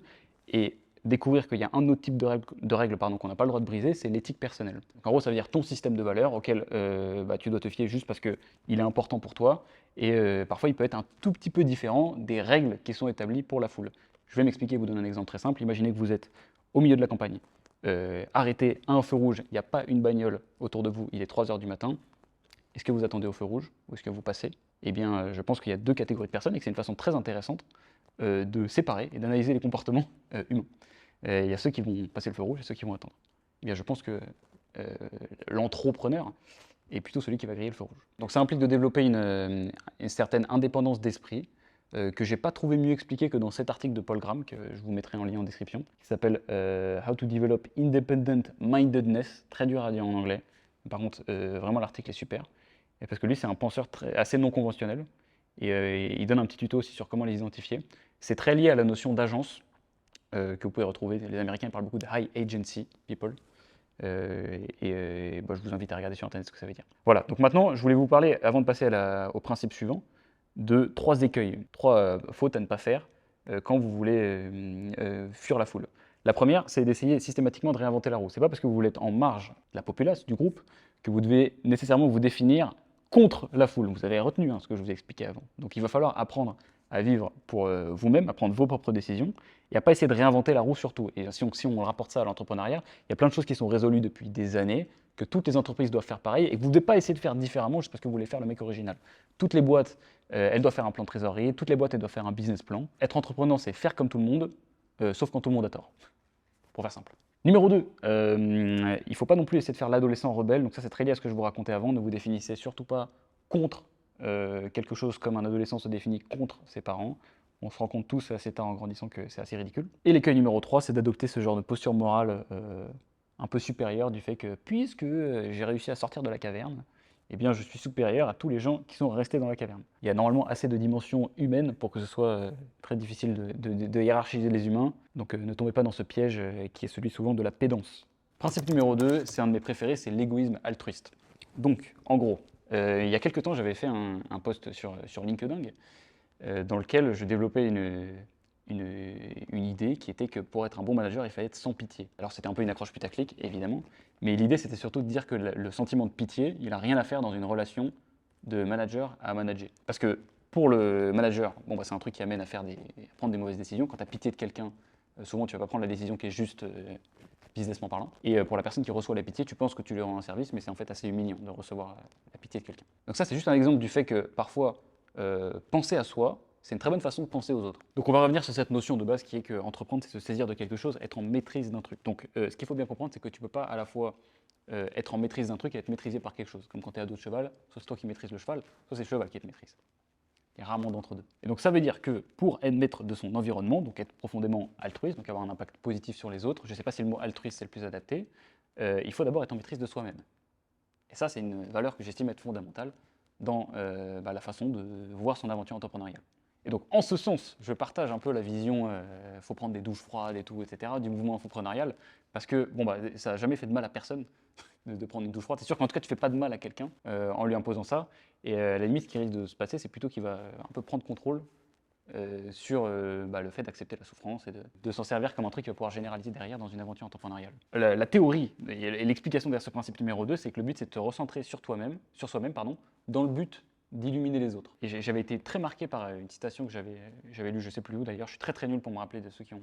et découvrir qu'il y a un autre type de règles qu'on n'a pas le droit de briser, c'est l'éthique personnelle. Donc, en gros, ça veut dire ton système de valeurs auquel tu dois te fier juste parce qu'il est important pour toi et parfois il peut être un tout petit peu différent des règles qui sont établies pour la foule. Je vais m'expliquer, vous donner un exemple très simple. Imaginez que vous êtes au milieu de la campagne. arrêté à un feu rouge, il n'y a pas une bagnole autour de vous, il est 3 h du matin, est-ce que vous attendez au feu rouge ou est-ce que vous passez? Eh bien, je pense qu'il y a 2 catégories de personnes et que c'est une façon très intéressante de séparer et d'analyser les comportements humains. Il y a ceux qui vont passer le feu rouge et ceux qui vont attendre. Eh bien, je pense que l'entrepreneur est plutôt celui qui va griller le feu rouge. Donc ça implique de développer une certaine indépendance d'esprit que j'ai pas trouvé mieux expliqué que dans cet article de Paul Graham, que je vous mettrai en lien en description, qui s'appelle How to Develop Independent Mindedness, très dur à dire en anglais. Par contre, vraiment l'article est super, et parce que lui c'est un penseur assez non conventionnel, et il donne un petit tuto aussi sur comment les identifier. C'est très lié à la notion d'agence, que vous pouvez retrouver. Les Américains parlent beaucoup de high agency people. Je vous invite à regarder sur internet ce que ça veut dire. Voilà, donc maintenant je voulais vous parler, avant de passer au principe suivant, de 3 écueils, 3 fautes à ne pas faire quand vous voulez fuir la foule. La première, c'est d'essayer systématiquement de réinventer la roue. C'est pas parce que vous voulez être en marge de la populace, du groupe, que vous devez nécessairement vous définir contre la foule. Vous avez retenu ce que je vous ai expliqué avant. Donc il va falloir apprendre à vivre pour vous-même, à prendre vos propres décisions, et à pas essayer de réinventer la roue surtout. Et si on rapporte ça à l'entrepreneuriat, il y a plein de choses qui sont résolues depuis des années, que toutes les entreprises doivent faire pareil, et que vous ne devez pas essayer de faire différemment juste parce que vous voulez faire le mec original. Toutes les boîtes, elles doivent faire un plan de trésorerie, toutes les boîtes, elles doivent faire un business plan. Être entrepreneur, c'est faire comme tout le monde, sauf quand tout le monde a tort, pour faire simple. Numéro 2, il ne faut pas non plus essayer de faire l'adolescent rebelle, donc ça c'est très lié à ce que je vous racontais avant, ne vous définissez surtout pas contre quelque chose comme un adolescent se définit contre ses parents. On se rend compte tous assez tard en grandissant que c'est assez ridicule. Et l'écueil numéro 3, c'est d'adopter ce genre de posture morale un peu supérieure du fait que puisque j'ai réussi à sortir de la caverne, eh bien je suis supérieur à tous les gens qui sont restés dans la caverne. Il y a normalement assez de dimensions humaines pour que ce soit très difficile de hiérarchiser les humains, donc ne tombez pas dans ce piège qui est celui souvent de la pédance. Principe numéro 2, c'est un de mes préférés, c'est l'égoïsme altruiste. Donc, en gros, il y a quelques temps, j'avais fait un post sur LinkedIn dans lequel je développais une idée qui était que pour être un bon manager, il fallait être sans pitié. Alors c'était un peu une accroche putaclic, évidemment, mais l'idée c'était surtout de dire que le sentiment de pitié, il n'a rien à faire dans une relation de manager à manager. Parce que pour le manager, c'est un truc qui amène à prendre des mauvaises décisions. Quand tu as pitié de quelqu'un, souvent tu ne vas pas prendre la décision qui est juste businessment parlant. Et pour la personne qui reçoit la pitié, tu penses que tu lui rends un service, mais c'est en fait assez humiliant de recevoir la pitié de quelqu'un. Donc ça c'est juste un exemple du fait que parfois, penser à soi, c'est une très bonne façon de penser aux autres. Donc on va revenir sur cette notion de base qui est que entreprendre, c'est se saisir de quelque chose, être en maîtrise d'un truc. Donc ce qu'il faut bien comprendre, c'est que tu ne peux pas à la fois être en maîtrise d'un truc et être maîtrisé par quelque chose. Comme quand tu es à dos de cheval, soit c'est toi qui maîtrises le cheval, soit c'est le cheval qui te maîtrise. Il y a rarement d'entre-deux. Et donc ça veut dire que pour être maître de son environnement, donc être profondément altruiste, donc avoir un impact positif sur les autres, je ne sais pas si le mot altruiste c'est le plus adapté, il faut d'abord être en maîtrise de soi-même. Et ça c'est une valeur que j'estime être fondamentale dans la façon de voir son aventure entrepreneuriale. Et donc, en ce sens, je partage un peu la vision faut prendre des douches froides et tout, etc., du mouvement entrepreneurial, parce que ça n'a jamais fait de mal à personne de prendre une douche froide. C'est sûr qu'en tout cas, tu ne fais pas de mal à quelqu'un en lui imposant ça. Et à la limite, ce qui risque de se passer, c'est plutôt qu'il va un peu prendre contrôle sur le fait d'accepter la souffrance et de s'en servir comme un truc qu'il va pouvoir généraliser derrière dans une aventure entrepreneuriale. La théorie et l'explication derrière ce principe numéro 2, c'est que le but, c'est de te recentrer sur soi-même, dans le but d'illuminer les autres. Et j'avais été très marqué par une citation que j'avais lue, je ne sais plus où d'ailleurs, je suis très très nul pour me rappeler de ceux qui ont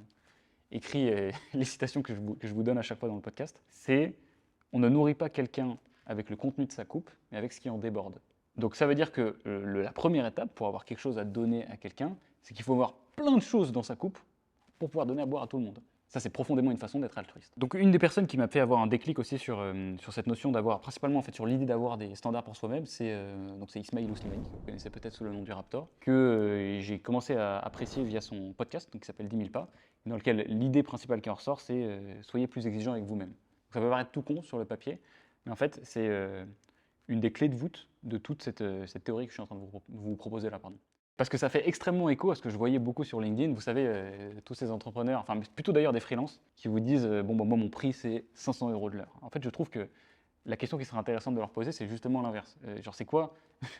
écrit les citations que je vous donne à chaque fois dans le podcast, c'est « On ne nourrit pas quelqu'un avec le contenu de sa coupe, mais avec ce qui en déborde ». Donc ça veut dire que la première étape pour avoir quelque chose à donner à quelqu'un, c'est qu'il faut avoir plein de choses dans sa coupe pour pouvoir donner à boire à tout le monde. Ça, c'est profondément une façon d'être altruiste. Donc une des personnes qui m'a fait avoir un déclic aussi sur cette notion d'avoir, principalement en fait sur l'idée d'avoir des standards pour soi-même, c'est Ismail Ouslimani, que vous connaissez peut-être sous le nom du Raptor, que j'ai commencé à apprécier via son podcast, qui s'appelle 10 000 pas, dans lequel l'idée principale qui en ressort, c'est soyez plus exigeant avec vous-même. Ça peut paraître tout con sur le papier, mais en fait, c'est une des clés de voûte de toute cette théorie que je suis en train de vous proposer là. Parce que ça fait extrêmement écho à ce que je voyais beaucoup sur LinkedIn. Vous savez, tous ces entrepreneurs, enfin plutôt d'ailleurs des freelances, qui vous disent moi mon prix c'est 500 € de l'heure. En fait, je trouve que la question qui serait intéressante de leur poser, c'est justement l'inverse. Genre, c'est quoi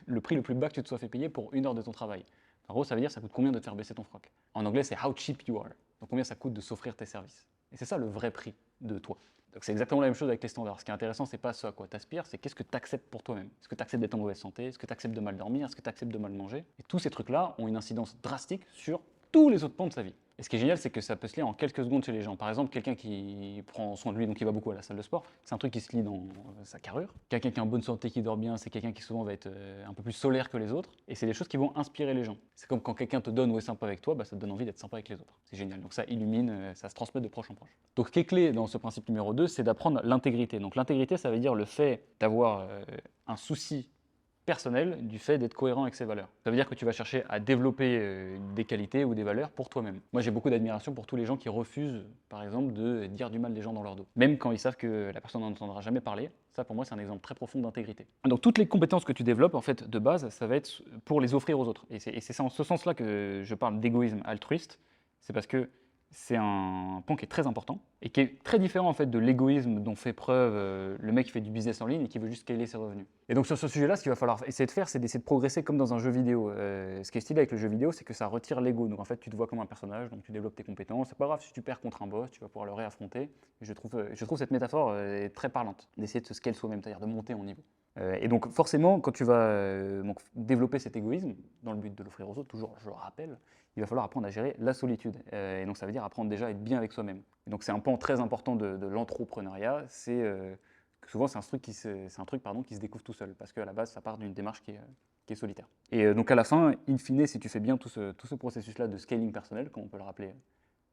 le prix le plus bas que tu te sois fait payer pour 1 heure de ton travail? En gros, ça veut dire ça coûte combien de te faire baisser ton froc. En anglais, c'est how cheap you are. Donc combien ça coûte de s'offrir tes services. Et c'est ça le vrai prix de toi. Donc c'est exactement la même chose avec les standards. Ce qui est intéressant, c'est pas ce à quoi tu aspires, c'est qu'est-ce que tu acceptes pour toi-même. Est-ce que tu acceptes d'être en mauvaise santé? Est-ce que tu acceptes de mal dormir? Est-ce que tu acceptes de mal manger? Et tous ces trucs-là ont une incidence drastique sur tous les autres pans de sa vie. Et ce qui est génial, c'est que ça peut se lire en quelques secondes chez les gens. Par exemple, quelqu'un qui prend soin de lui, donc qui va beaucoup à la salle de sport, c'est un truc qui se lit dans sa carrure. Quelqu'un qui est en bonne santé, qui dort bien, c'est quelqu'un qui souvent va être un peu plus solaire que les autres. Et c'est des choses qui vont inspirer les gens. C'est comme quand quelqu'un te donne ou est sympa avec toi, bah, ça te donne envie d'être sympa avec les autres. C'est génial. Donc ça illumine, ça se transmet de proche en proche. Donc ce qui est clé dans ce principe numéro 2, c'est d'apprendre l'intégrité. Donc l'intégrité, ça veut dire le fait d'avoir un souci personnel du fait d'être cohérent avec ses valeurs. Ça veut dire que tu vas chercher à développer des qualités ou des valeurs pour toi-même. Moi, j'ai beaucoup d'admiration pour tous les gens qui refusent, par exemple, de dire du mal des gens dans leur dos. Même quand ils savent que la personne n'en entendra jamais parler. Ça, pour moi, c'est un exemple très profond d'intégrité. Donc, toutes les compétences que tu développes, en fait, de base, ça va être pour les offrir aux autres. Et c'est en ce sens-là que je parle d'égoïsme altruiste. C'est parce que c'est un point qui est très important et qui est très différent en fait de l'égoïsme dont fait preuve le mec qui fait du business en ligne et qui veut juste scaler ses revenus. Et donc sur ce sujet-là, ce qu'il va falloir essayer de faire, c'est d'essayer de progresser comme dans un jeu vidéo. Ce qui est stylé avec le jeu vidéo, c'est que ça retire l'ego. Donc en fait, tu te vois comme un personnage, donc tu développes tes compétences. C'est pas grave si tu perds contre un boss, tu vas pouvoir le réaffronter. Et je trouve cette métaphore très parlante, d'essayer de se scale soi-même, c'est-à-dire de monter en niveau. Et donc forcément, quand tu vas donc, développer cet égoïsme, dans le but de l'offrir aux autres, toujours je le rappelle, il va falloir apprendre à gérer la solitude. Et donc ça veut dire apprendre déjà à être bien avec soi-même. Et donc c'est un pan très important de l'entrepreneuriat, c'est que souvent c'est un truc qui se découvre tout seul, parce qu'à la base ça part d'une démarche qui est solitaire. Et donc à la fin, in fine, si tu fais bien tout ce processus-là de scaling personnel, comme on peut le rappeler,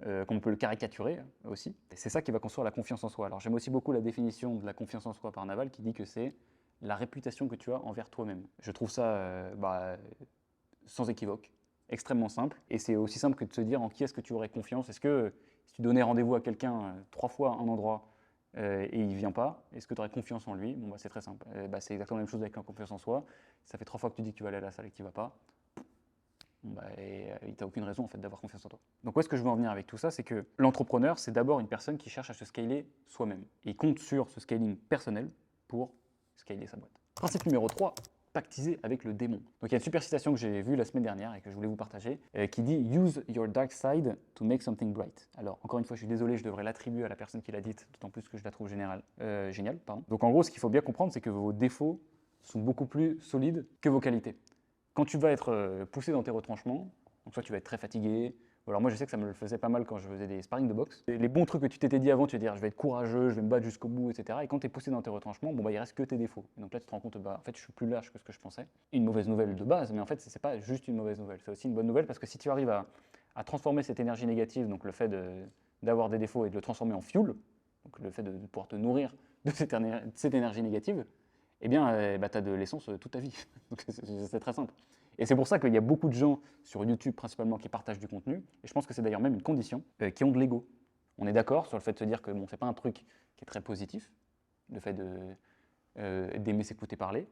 comme on peut le caricaturer aussi, c'est ça qui va construire la confiance en soi. Alors j'aime aussi beaucoup la définition de la confiance en soi par Naval, qui dit que c'est la réputation que tu as envers toi-même. Je trouve ça sans équivoque, extrêmement simple. Et c'est aussi simple que de se dire en qui est-ce que tu aurais confiance. Est-ce que si tu donnais rendez-vous à quelqu'un 3 fois à un endroit et il ne vient pas, est-ce que tu aurais confiance en lui? Bon, bah, c'est très simple. C'est exactement la même chose avec la confiance en soi. Ça fait 3 fois que tu dis que tu vas aller à la salle et que tu ne vas pas. Bon, bah, tu n'as aucune raison en fait, d'avoir confiance en toi. Donc où est-ce que je veux en venir avec tout ça? C'est que l'entrepreneur, c'est d'abord une personne qui cherche à se scaler soi-même. Et il compte sur ce scaling personnel pour scaler sa boîte. Principe numéro 3, pactiser avec le démon. Donc il y a une super citation que j'ai vue la semaine dernière et que je voulais vous partager, qui dit « Use your dark side to make something bright ». Alors encore une fois, je suis désolé, je devrais l'attribuer à la personne qui l'a dite, d'autant plus que je la trouve géniale. Donc en gros, ce qu'il faut bien comprendre, c'est que vos défauts sont beaucoup plus solides que vos qualités. Quand tu vas être poussé dans tes retranchements, donc soit tu vas être très fatigué, ou alors moi je sais que ça me le faisait pas mal quand je faisais des sparring de boxe. Et les bons trucs que tu t'étais dit avant, tu vas dire je vais être courageux, je vais me battre jusqu'au bout, etc. Et quand tu es poussé dans tes retranchements, bon bah il reste que tes défauts. Et donc là tu te rends compte, bah en fait je suis plus lâche que ce que je pensais. Une mauvaise nouvelle de base, mais en fait c'est pas juste une mauvaise nouvelle, c'est aussi une bonne nouvelle parce que si tu arrives à transformer cette énergie négative, donc le fait d'avoir des défauts et de le transformer en fuel, donc le fait de pouvoir te nourrir de cette énergie négative, eh bien, tu as de l'essence toute ta vie. Donc c'est très simple. Et c'est pour ça qu'il y a beaucoup de gens sur YouTube principalement qui partagent du contenu, et je pense que c'est d'ailleurs même une condition, qui ont de l'ego. On est d'accord sur le fait de se dire que bon, c'est pas un truc qui est très positif, le fait d'aimer s'écouter parler,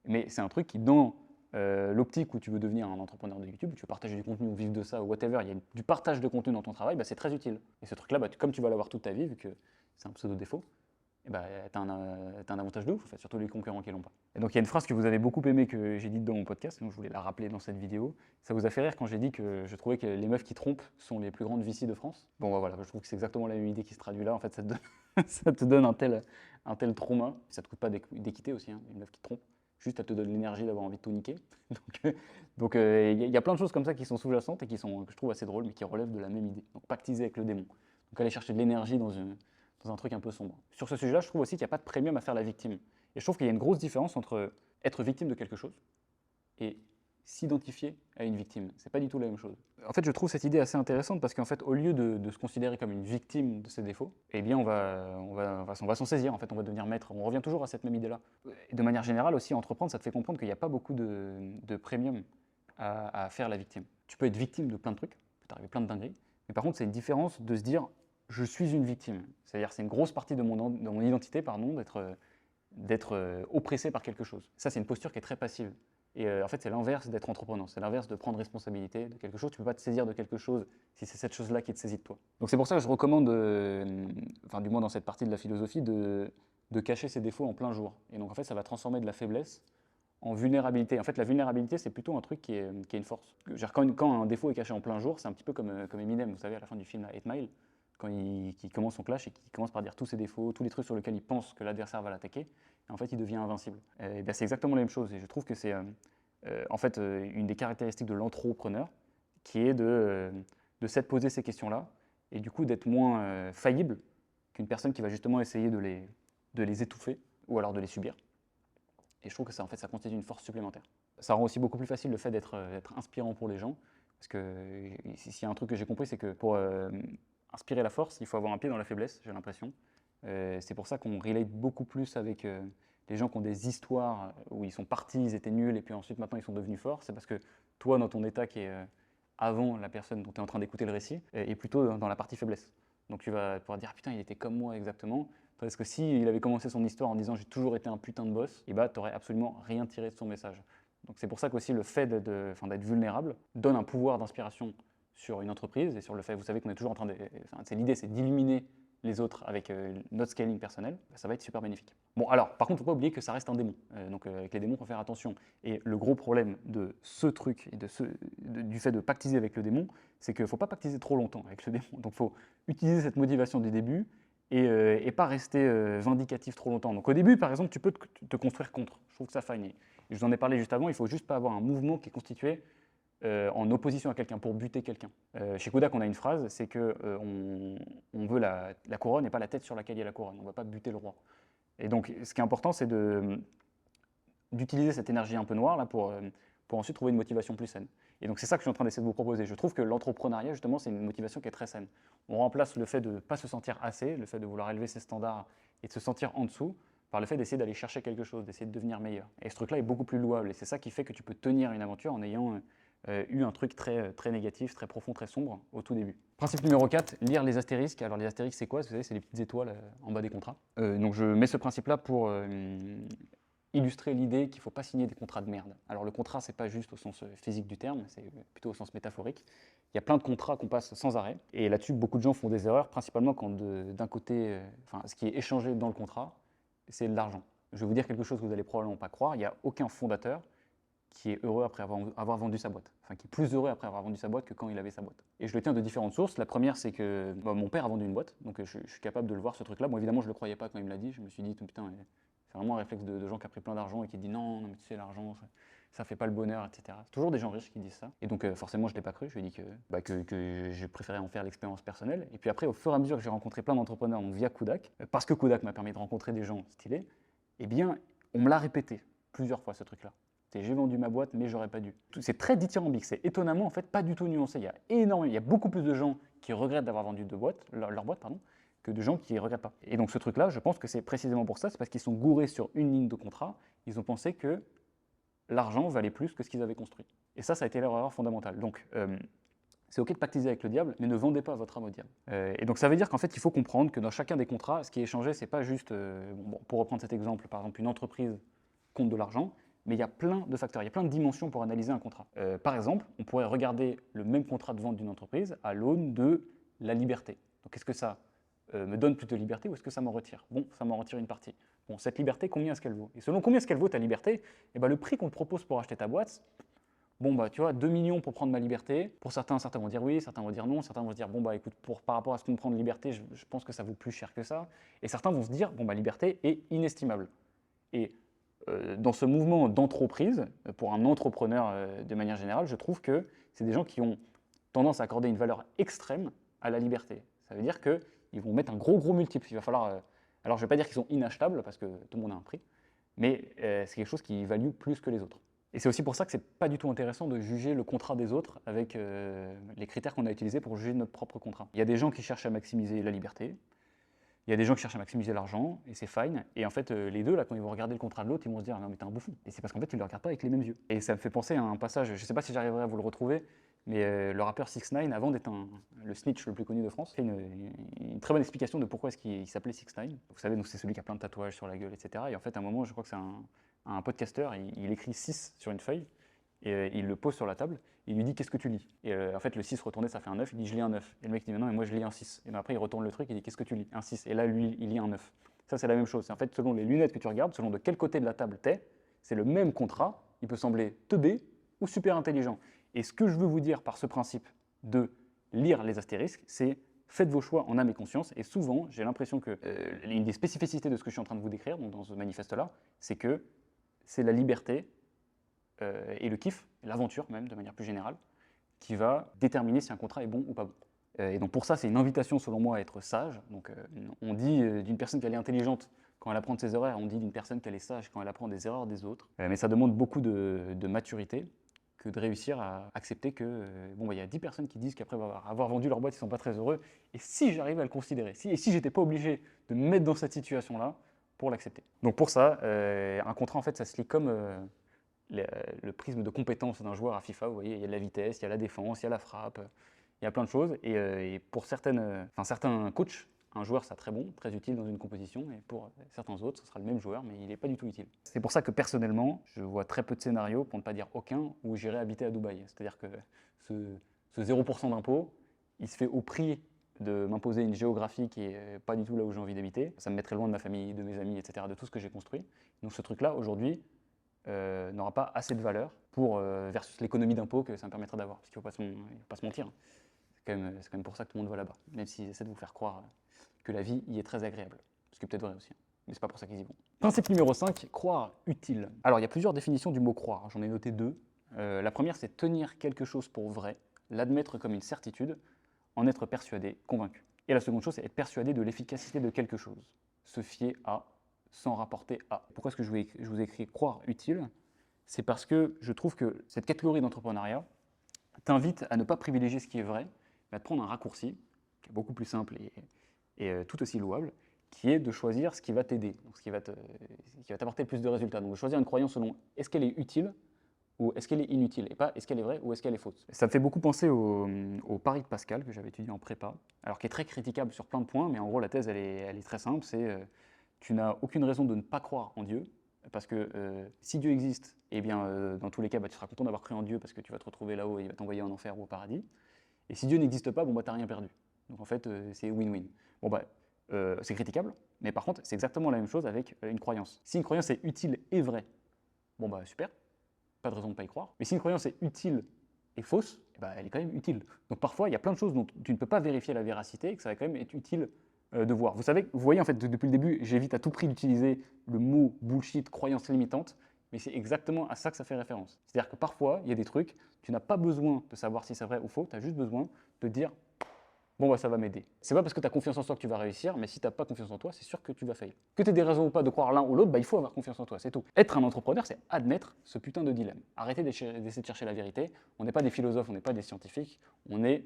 mais c'est un truc qui, dans l'optique où tu veux devenir un entrepreneur de YouTube, tu veux partager du contenu ou vivre de ça ou whatever, il y a du partage de contenu dans ton travail, bah, c'est très utile. Et ce truc-là, bah, comme tu vas l'avoir toute ta vie, vu que c'est un pseudo-défaut, eh ben, tu as un avantage de ouf, en fait, surtout les concurrents qui l'ont pas. Et donc il y a une phrase que vous avez beaucoup aimée que j'ai dite dans mon podcast, donc je voulais la rappeler dans cette vidéo. Ça vous a fait rire quand j'ai dit que je trouvais que les meufs qui trompent sont les plus grandes vicies de France. Bon bah, voilà, je trouve que c'est exactement la même idée qui se traduit là. En fait, ça te donne un tel trauma. Ça te coûte pas d'équité aussi, hein, une meuf qui trompe. Juste, elle te donne l'énergie d'avoir envie de tout niquer. Donc il y a plein de choses comme ça qui sont sous-jacentes et que je trouve assez drôles, mais qui relèvent de la même idée. Donc pactiser avec le démon. Donc aller chercher de l'énergie dans un truc un peu sombre. Sur ce sujet-là, je trouve aussi qu'il n'y a pas de premium à faire la victime. Et je trouve qu'il y a une grosse différence entre être victime de quelque chose et s'identifier à une victime. C'est pas du tout la même chose. En fait, je trouve cette idée assez intéressante parce qu'en fait, au lieu de se considérer comme une victime de ses défauts, eh bien, on va s'en saisir. En fait, on va devenir maître. On revient toujours à cette même idée-là. Et de manière générale aussi, entreprendre, ça te fait comprendre qu'il n'y a pas beaucoup de premium à faire la victime. Tu peux être victime de plein de trucs, il peut t'arriver plein de dingueries, mais par contre, c'est une différence de se dire je suis une victime. C'est-à-dire c'est une grosse partie de mon identité d'être oppressé par quelque chose. Ça, c'est une posture qui est très passive. Et en fait, c'est l'inverse d'être entrepreneur. C'est l'inverse de prendre responsabilité de quelque chose. Tu ne peux pas te saisir de quelque chose si c'est cette chose-là qui te saisit de toi. Donc c'est pour ça que je recommande, du moins dans cette partie de la philosophie, de cacher ses défauts en plein jour. Et donc en fait, ça va transformer de la faiblesse en vulnérabilité. En fait, la vulnérabilité, c'est plutôt un truc qui est une force. Quand un défaut est caché en plein jour, c'est un petit peu comme Eminem, vous savez, à la fin du film 8 Mile, quand il commence son clash et qu'il commence par dire tous ses défauts, tous les trucs sur lesquels il pense que l'adversaire va l'attaquer, et en fait il devient invincible. Et ben, c'est exactement la même chose, et je trouve que c'est une des caractéristiques de l'entrepreneur, qui est de s'être posé ces questions-là, et du coup d'être moins faillible qu'une personne qui va justement essayer de les étouffer, ou alors de les subir. Et je trouve que ça, en fait, ça constitue une force supplémentaire. Ça rend aussi beaucoup plus facile le fait d'être inspirant pour les gens, parce que s'il y a un truc que j'ai compris, c'est que pour inspirer la force, il faut avoir un pied dans la faiblesse, j'ai l'impression. C'est pour ça qu'on relate beaucoup plus avec les gens qui ont des histoires où ils sont partis, ils étaient nuls, et puis ensuite maintenant ils sont devenus forts. C'est parce que toi, dans ton état qui est avant la personne dont tu es en train d'écouter le récit, est plutôt dans la partie faiblesse. Donc tu vas pouvoir dire, putain, il était comme moi exactement. Parce que s'il avait commencé son histoire en disant j'ai toujours été un putain de boss, et bah t'aurais absolument rien tiré de son message. Donc c'est pour ça qu'aussi le fait d'être vulnérable donne un pouvoir d'inspiration sur une entreprise et sur le fait, vous savez qu'on est toujours en train de... Enfin, l'idée c'est d'illuminer les autres avec notre scaling personnel, ça va être super bénéfique. Bon alors, par contre, il ne faut pas oublier que ça reste un démon. Donc avec les démons, il faut faire attention. Et le gros problème de ce truc et du fait de pactiser avec le démon, c'est qu'il ne faut pas pactiser trop longtemps avec le démon. Donc il faut utiliser cette motivation du début et pas rester vindicatif trop longtemps. Donc au début, par exemple, tu peux te construire contre. Je trouve que ça fine. Et je vous en ai parlé juste avant, il ne faut juste pas avoir un mouvement qui est constitué en opposition à quelqu'un, pour buter quelqu'un. Chez Kodak, on a une phrase, c'est que on veut la couronne et pas la tête sur laquelle il y a la couronne. On ne va pas buter le roi. Et donc, ce qui est important, c'est d'utiliser cette énergie un peu noire là, pour ensuite trouver une motivation plus saine. Et donc, c'est ça que je suis en train d'essayer de vous proposer. Je trouve que l'entrepreneuriat, justement, c'est une motivation qui est très saine. On remplace le fait de ne pas se sentir assez, le fait de vouloir élever ses standards et de se sentir en dessous, par le fait d'essayer d'aller chercher quelque chose, d'essayer de devenir meilleur. Et ce truc-là est beaucoup plus louable. Et c'est ça qui fait que tu peux tenir une aventure en ayant eu un truc très, très négatif, très profond, très sombre au tout début. Principe numéro 4, lire les astérisques. Alors les astérisques, c'est quoi? Vous savez, c'est les petites étoiles en bas des contrats. Donc je mets ce principe-là pour illustrer l'idée qu'il ne faut pas signer des contrats de merde. Alors le contrat, c'est pas juste au sens physique du terme, c'est plutôt au sens métaphorique. Il y a plein de contrats qu'on passe sans arrêt. Et là-dessus, beaucoup de gens font des erreurs, principalement quand d'un côté, ce qui est échangé dans le contrat, c'est de l'argent. Je vais vous dire quelque chose que vous n'allez probablement pas croire. Il n'y a aucun fondateur qui est heureux après avoir vendu sa boîte. Enfin, qui est plus heureux après avoir vendu sa boîte que quand il avait sa boîte. Et je le tiens de différentes sources. La première, c'est que mon père a vendu une boîte, donc je suis capable de le voir, ce truc-là. Bon, évidemment, je ne le croyais pas quand il me l'a dit. Je me suis dit, putain, c'est vraiment un réflexe de gens qui a pris plein d'argent et qui dit non, mais tu sais, l'argent, ça fait pas le bonheur, etc. C'est toujours des gens riches qui disent ça. Et donc, forcément, je ne l'ai pas cru. Je lui ai dit que je préférais en faire l'expérience personnelle. Et puis après, au fur et à mesure que j'ai rencontré plein d'entrepreneurs, donc via Kodak, parce que Kodak m'a permis de rencontrer des gens stylés, eh bien, on me l'a répété plusieurs fois, ce truc-là. J'ai vendu ma boîte, mais j'aurais pas dû. C'est très dithyrambique, c'est étonnamment en fait pas du tout nuancé. Il y a beaucoup plus de gens qui regrettent d'avoir vendu leur boîte, que de gens qui ne regrettent pas. Et donc ce truc-là, je pense que c'est précisément pour ça, c'est parce qu'ils sont gourés sur une ligne de contrat, ils ont pensé que l'argent valait plus que ce qu'ils avaient construit. Et ça a été leur erreur fondamentale. Donc c'est ok de pactiser avec le diable, mais ne vendez pas votre âme au diable. Et donc ça veut dire qu'en fait, il faut comprendre que dans chacun des contrats, ce qui est échangé, c'est pas juste, pour reprendre cet exemple, par exemple, une entreprise compte de l'argent, mais il y a plein de facteurs, il y a plein de dimensions pour analyser un contrat. Par exemple, on pourrait regarder le même contrat de vente d'une entreprise à l'aune de la liberté. Donc est-ce que ça me donne plus de liberté ou est-ce que ça m'en retire? Bon, ça m'en retire une partie. Bon, cette liberté, combien est-ce qu'elle vaut? Et selon combien est-ce qu'elle vaut ta liberté, eh ben, le prix qu'on te propose pour acheter ta boîte, bon, bah, tu vois, 2 millions pour prendre ma liberté. Pour certains vont dire oui, certains vont dire non, certains vont se dire, bon, bah, écoute, par rapport à ce qu'on prend de liberté, je pense que ça vaut plus cher que ça. Et certains vont se dire, bon, bah, liberté est inestimable. Et dans ce mouvement d'entreprise, pour un entrepreneur de manière générale, je trouve que c'est des gens qui ont tendance à accorder une valeur extrême à la liberté. Ça veut dire qu'ils vont mettre un gros multiple. Il va falloir. Alors, je ne vais pas dire qu'ils sont inachetables, parce que tout le monde a un prix, mais c'est quelque chose qui value plus que les autres. Et c'est aussi pour ça que ce n'est pas du tout intéressant de juger le contrat des autres avec les critères qu'on a utilisés pour juger notre propre contrat. Il y a des gens qui cherchent à maximiser la liberté, il y a des gens qui cherchent à maximiser l'argent, et c'est fine. Et en fait, les deux, là, quand ils vont regarder le contrat de l'autre, ils vont se dire, non mais t'es un bouffon. Et c'est parce qu'en fait, ils ne le regardent pas avec les mêmes yeux. Et ça me fait penser à un passage, je ne sais pas si j'arriverai à vous le retrouver, mais le rappeur 6ix9ine, avant d'être le snitch le plus connu de France, fait une très bonne explication de pourquoi est-ce qu'il s'appelait 6ix9ine. Vous savez, donc c'est celui qui a plein de tatouages sur la gueule, etc. Et en fait, à un moment, je crois que c'est un podcasteur, il écrit 6 sur une feuille, et il le pose sur la table, il lui dit qu'est-ce que tu lis? Et en fait le 6 retourné ça fait un 9, il dit je lis un 9. Et le mec dit non mais moi je lis un 6. Et après il retourne le truc, il dit qu'est-ce que tu lis? Un 6. Et là lui il lit un 9. Ça c'est la même chose, c'est en fait selon les lunettes que tu regardes, selon de quel côté de la table t'es, c'est le même contrat, il peut sembler teubé ou super intelligent. Et ce que je veux vous dire par ce principe de lire les astérisques, c'est faites vos choix en âme et conscience, et souvent j'ai l'impression que une des spécificités de ce que je suis en train de vous décrire, donc dans ce manifeste-là, c'est que c'est la liberté et le kiff, l'aventure même de manière plus générale, qui va déterminer si un contrat est bon ou pas bon. Et donc pour ça, c'est une invitation selon moi à être sage. Donc on dit d'une personne qu'elle est intelligente quand elle apprend de ses erreurs, on dit d'une personne qu'elle est sage quand elle apprend des erreurs des autres. Mais ça demande beaucoup de maturité que de réussir à accepter que il y a 10 personnes qui disent qu'après avoir vendu leur boîte, ils ne sont pas très heureux. Et si j'arrive à le considérer, et si j'étais pas obligé de me mettre dans cette situation-là pour l'accepter. Donc pour ça, un contrat, en fait, ça se lit comme le prisme de compétence d'un joueur à FIFA. Vous voyez, il y a de la vitesse, il y a la défense, il y a la frappe, il y a plein de choses. Et pour certains coachs, un joueur sera très bon, très utile dans une composition, et pour certains autres, ce sera le même joueur, mais il n'est pas du tout utile. C'est pour ça que personnellement, je vois très peu de scénarios, pour ne pas dire aucun, où j'irai habiter à Dubaï. C'est-à-dire que ce 0% d'impôt, il se fait au prix de m'imposer une géographie qui n'est pas du tout là où j'ai envie d'habiter. Ça me mettrait loin de ma famille, de mes amis, etc., de tout ce que j'ai construit. Donc ce truc-là, aujourd'hui, n'aura pas assez de valeur versus l'économie d'impôt que ça me permettrait d'avoir. Parce qu'il ne faut pas se mentir. Hein. C'est quand même pour ça que tout le monde va là-bas. Même s'ils essaient de vous faire croire que la vie y est très agréable. Ce qui est peut-être vrai aussi. Mais c'est pas pour ça qu'ils y vont. Principe numéro 5, croire utile. Alors il y a plusieurs définitions du mot croire. J'en ai noté 2. La première, c'est tenir quelque chose pour vrai, l'admettre comme une certitude, en être persuadé, convaincu. Et la seconde chose, c'est être persuadé de l'efficacité de quelque chose. Se fier à, sans rapporter à. Pourquoi est-ce que je vous ai écrit croire utile? C'est parce que je trouve que cette catégorie d'entrepreneuriat t'invite à ne pas privilégier ce qui est vrai, mais à te prendre un raccourci, qui est beaucoup plus simple et tout aussi louable, qui est de choisir ce qui va t'aider, donc ce qui va t'apporter le plus de résultats. Donc de choisir une croyance selon est-ce qu'elle est utile ou est-ce qu'elle est inutile, et pas est-ce qu'elle est vraie ou est-ce qu'elle est fausse. Ça me fait beaucoup penser au pari de Pascal, que j'avais étudié en prépa, alors qui est très critiquable sur plein de points, mais en gros la thèse elle est très simple, c'est tu n'as aucune raison de ne pas croire en Dieu, parce que si Dieu existe, eh bien, dans tous les cas, tu seras content d'avoir cru en Dieu parce que tu vas te retrouver là-haut et il va t'envoyer en enfer ou au paradis. Et si Dieu n'existe pas, t'as rien perdu. Donc en fait, c'est win-win. C'est critiquable, mais par contre, c'est exactement la même chose avec une croyance. Si une croyance est utile et vraie, super, pas de raison de ne pas y croire. Mais si une croyance est utile et fausse, elle est quand même utile. Donc parfois, il y a plein de choses dont tu ne peux pas vérifier la véracité et que ça va quand même être utile de voir. Vous voyez en fait, depuis le début, j'évite à tout prix d'utiliser le mot bullshit, croyance limitante, mais c'est exactement à ça que ça fait référence. C'est-à-dire que parfois, il y a des trucs, tu n'as pas besoin de savoir si c'est vrai ou faux, tu as juste besoin de dire ça va m'aider. C'est pas parce que tu as confiance en toi que tu vas réussir, mais si tu n'as pas confiance en toi, c'est sûr que tu vas faillir. Que tu aies des raisons ou pas de croire l'un ou l'autre, il faut avoir confiance en toi, c'est tout. Être un entrepreneur, c'est admettre ce putain de dilemme. Arrêtez d'essayer de chercher la vérité. On n'est pas des philosophes, on n'est pas des scientifiques, on est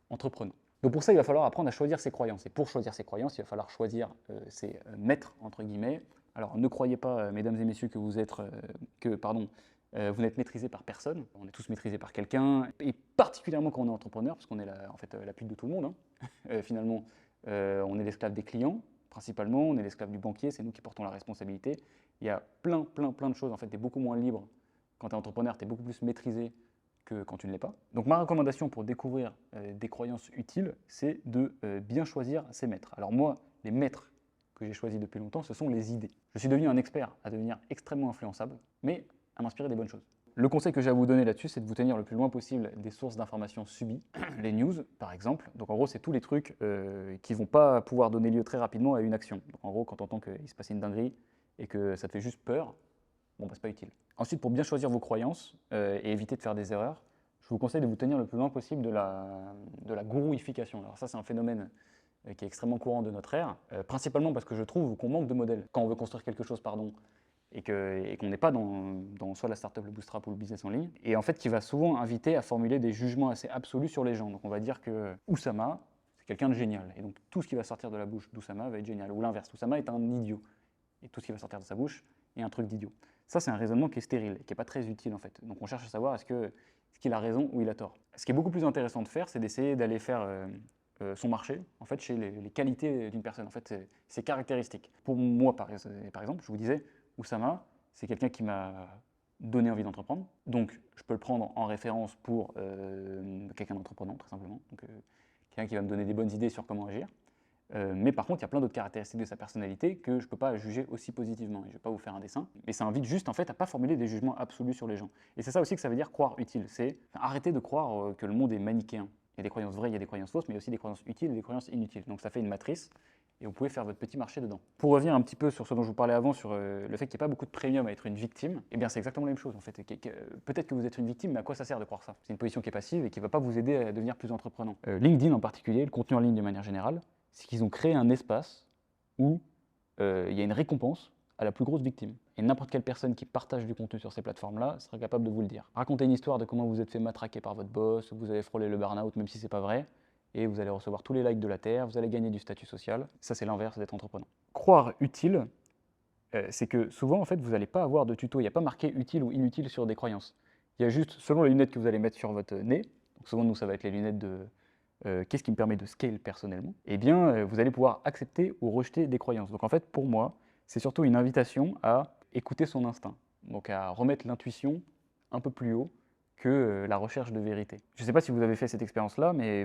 entrepreneurs. Donc pour ça, il va falloir apprendre à choisir ses croyances. Et pour choisir ses croyances, il va falloir choisir ses maîtres, entre guillemets. Alors ne croyez pas, mesdames et messieurs, que vous n'êtes maîtrisé par personne. On est tous maîtrisés par quelqu'un, et particulièrement quand on est entrepreneur, parce qu'on est la pute de tout le monde. Hein. Finalement, on est l'esclave des clients, principalement, on est l'esclave du banquier, c'est nous qui portons la responsabilité. Il y a plein de choses. En fait, tu es beaucoup moins libre quand tu es entrepreneur, tu es beaucoup plus maîtrisé que quand tu ne l'es pas. Donc ma recommandation pour découvrir des croyances utiles, c'est de bien choisir ses maîtres. Alors moi, les maîtres que j'ai choisis depuis longtemps, ce sont les idées. Je suis devenu un expert à devenir extrêmement influençable, mais à m'inspirer des bonnes choses. Le conseil que j'ai à vous donner là-dessus, c'est de vous tenir le plus loin possible des sources d'informations subies, les news par exemple. Donc en gros, c'est tous les trucs qui ne vont pas pouvoir donner lieu très rapidement à une action. Donc en gros, quand tu entends qu'il se passe une dinguerie et que ça te fait juste peur, c'est pas utile. Ensuite, pour bien choisir vos croyances et éviter de faire des erreurs, je vous conseille de vous tenir le plus loin possible de la gourouification. Alors ça, c'est un phénomène qui est extrêmement courant de notre ère, principalement parce que je trouve qu'on manque de modèles. Quand on veut construire quelque chose, et qu'on n'est pas dans soit la startup, le bootstrap ou le business en ligne, et en fait qui va souvent inviter à formuler des jugements assez absolus sur les gens. Donc on va dire que Oussama, c'est quelqu'un de génial, et donc tout ce qui va sortir de la bouche d'Oussama va être génial, ou l'inverse, Oussama est un idiot, et tout ce qui va sortir de sa bouche est un truc d'idiot. Ça, c'est un raisonnement qui est stérile, qui n'est pas très utile en fait. Donc on cherche à savoir est-ce qu'il a raison ou il a tort. Ce qui est beaucoup plus intéressant de faire, c'est d'essayer d'aller faire son marché, en fait, chez les qualités d'une personne, en fait, ses caractéristiques. Pour moi, par exemple, je vous disais, Oussama, c'est quelqu'un qui m'a donné envie d'entreprendre, donc je peux le prendre en référence pour quelqu'un d'entreprenant, très simplement, donc quelqu'un qui va me donner des bonnes idées sur comment agir. Mais par contre, il y a plein d'autres caractéristiques de sa personnalité que je ne peux pas juger aussi positivement. Et je ne vais pas vous faire un dessin, mais ça invite juste en fait à ne pas formuler des jugements absolus sur les gens. Et c'est ça aussi que ça veut dire croire utile. C'est arrêter de croire que le monde est manichéen. Il y a des croyances vraies, il y a des croyances fausses, mais il y a aussi des croyances utiles et des croyances inutiles. Donc ça fait une matrice. et vous pouvez faire votre petit marché dedans. Pour revenir un petit peu sur ce dont je vous parlais avant, sur le fait qu'il n'y ait pas beaucoup de premium à être une victime, eh bien c'est exactement la même chose en fait. Peut-être que vous êtes une victime, mais à quoi ça sert de croire ça? C'est une position qui est passive et qui ne va pas vous aider à devenir plus entreprenant. LinkedIn en particulier, le contenu en ligne de manière générale, c'est qu'ils ont créé un espace où il y a une récompense à la plus grosse victime. Et n'importe quelle personne qui partage du contenu sur ces plateformes-là sera capable de vous le dire. Racontez une histoire de comment vous êtes fait matraquer par votre boss, vous avez frôlé le burn-out même si c'est pas vrai, et vous allez recevoir tous les likes de la Terre, vous allez gagner du statut social. Ça, c'est l'inverse d'être entrepreneur. Croire utile, c'est que souvent, en fait, vous n'allez pas avoir de tuto. Il n'y a pas marqué utile ou inutile sur des croyances. Il y a juste, selon les lunettes que vous allez mettre sur votre nez, donc souvent, nous, ça va être les lunettes de qu'est-ce qui me permet de scale personnellement, eh bien, vous allez pouvoir accepter ou rejeter des croyances. Donc, en fait, pour moi, c'est surtout une invitation à écouter son instinct, donc à remettre l'intuition un peu plus haut que la recherche de vérité. Je ne sais pas si vous avez fait cette expérience-là, mais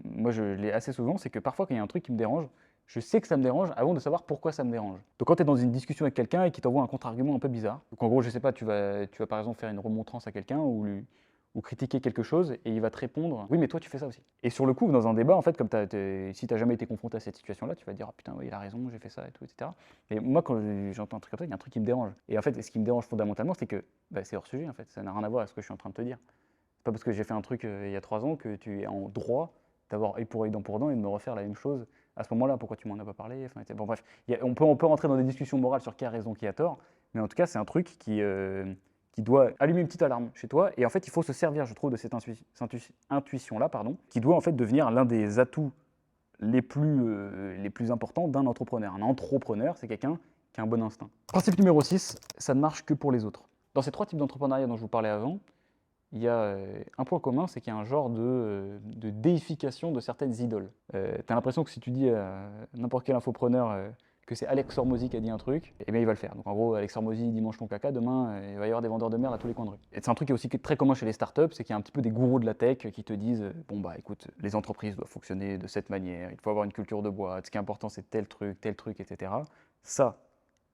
moi je l'ai assez souvent, c'est que parfois quand il y a un truc qui me dérange, je sais que ça me dérange avant de savoir pourquoi ça me dérange. Donc quand tu es dans une discussion avec quelqu'un et qu'il t'envoie un contre-argument un peu bizarre, donc en gros je sais pas, tu vas par exemple faire une remontrance à quelqu'un ou critiquer quelque chose et il va te répondre « oui mais toi tu fais ça aussi ». Et sur le coup, dans un débat, en fait, comme si tu n'as jamais été confronté à cette situation-là, tu vas te dire « ah putain, oui, il a raison, j'ai fait ça et tout, etc. » Et moi, quand j'entends un truc comme ça, il y a un truc qui me dérange. Et en fait, ce qui me dérange fondamentalement, c'est que c'est hors sujet, en fait, ça n'a rien à voir avec ce que je suis en train de te dire. C'est pas parce que j'ai fait un truc il y a 3 ans que tu es en droit d'avoir œil pour œil, dent pour dent et de me refaire la même chose à ce moment-là. Pourquoi tu m'en as pas parlé? Enfin, bon bref, on peut rentrer dans des discussions morales sur qui a raison, qui a tort, mais en tout cas, c'est un truc qui doit allumer une petite alarme chez toi. Et en fait, il faut se servir, je trouve, de cette intuition-là, qui doit en fait devenir l'un des atouts les plus importants d'un entrepreneur. Un entrepreneur, c'est quelqu'un qui a un bon instinct. Principe numéro 6, ça ne marche que pour les autres. Dans ces 3 types d'entrepreneuriat dont je vous parlais avant, il y a un point commun, c'est qu'il y a un genre de déification de certaines idoles. Tu as l'impression que si tu dis à n'importe quel infopreneur que c'est Alex Hormozy qui a dit un truc, eh bien il va le faire. Donc en gros, Alex Hormozy dit mange ton caca, demain il va y avoir des vendeurs de merde à tous les coins de rue. Et c'est un truc qui est aussi très commun chez les startups, c'est qu'il y a un petit peu des gourous de la tech qui te disent bon bah écoute, les entreprises doivent fonctionner de cette manière, il faut avoir une culture de boîte, ce qui est important c'est tel truc, etc. Ça,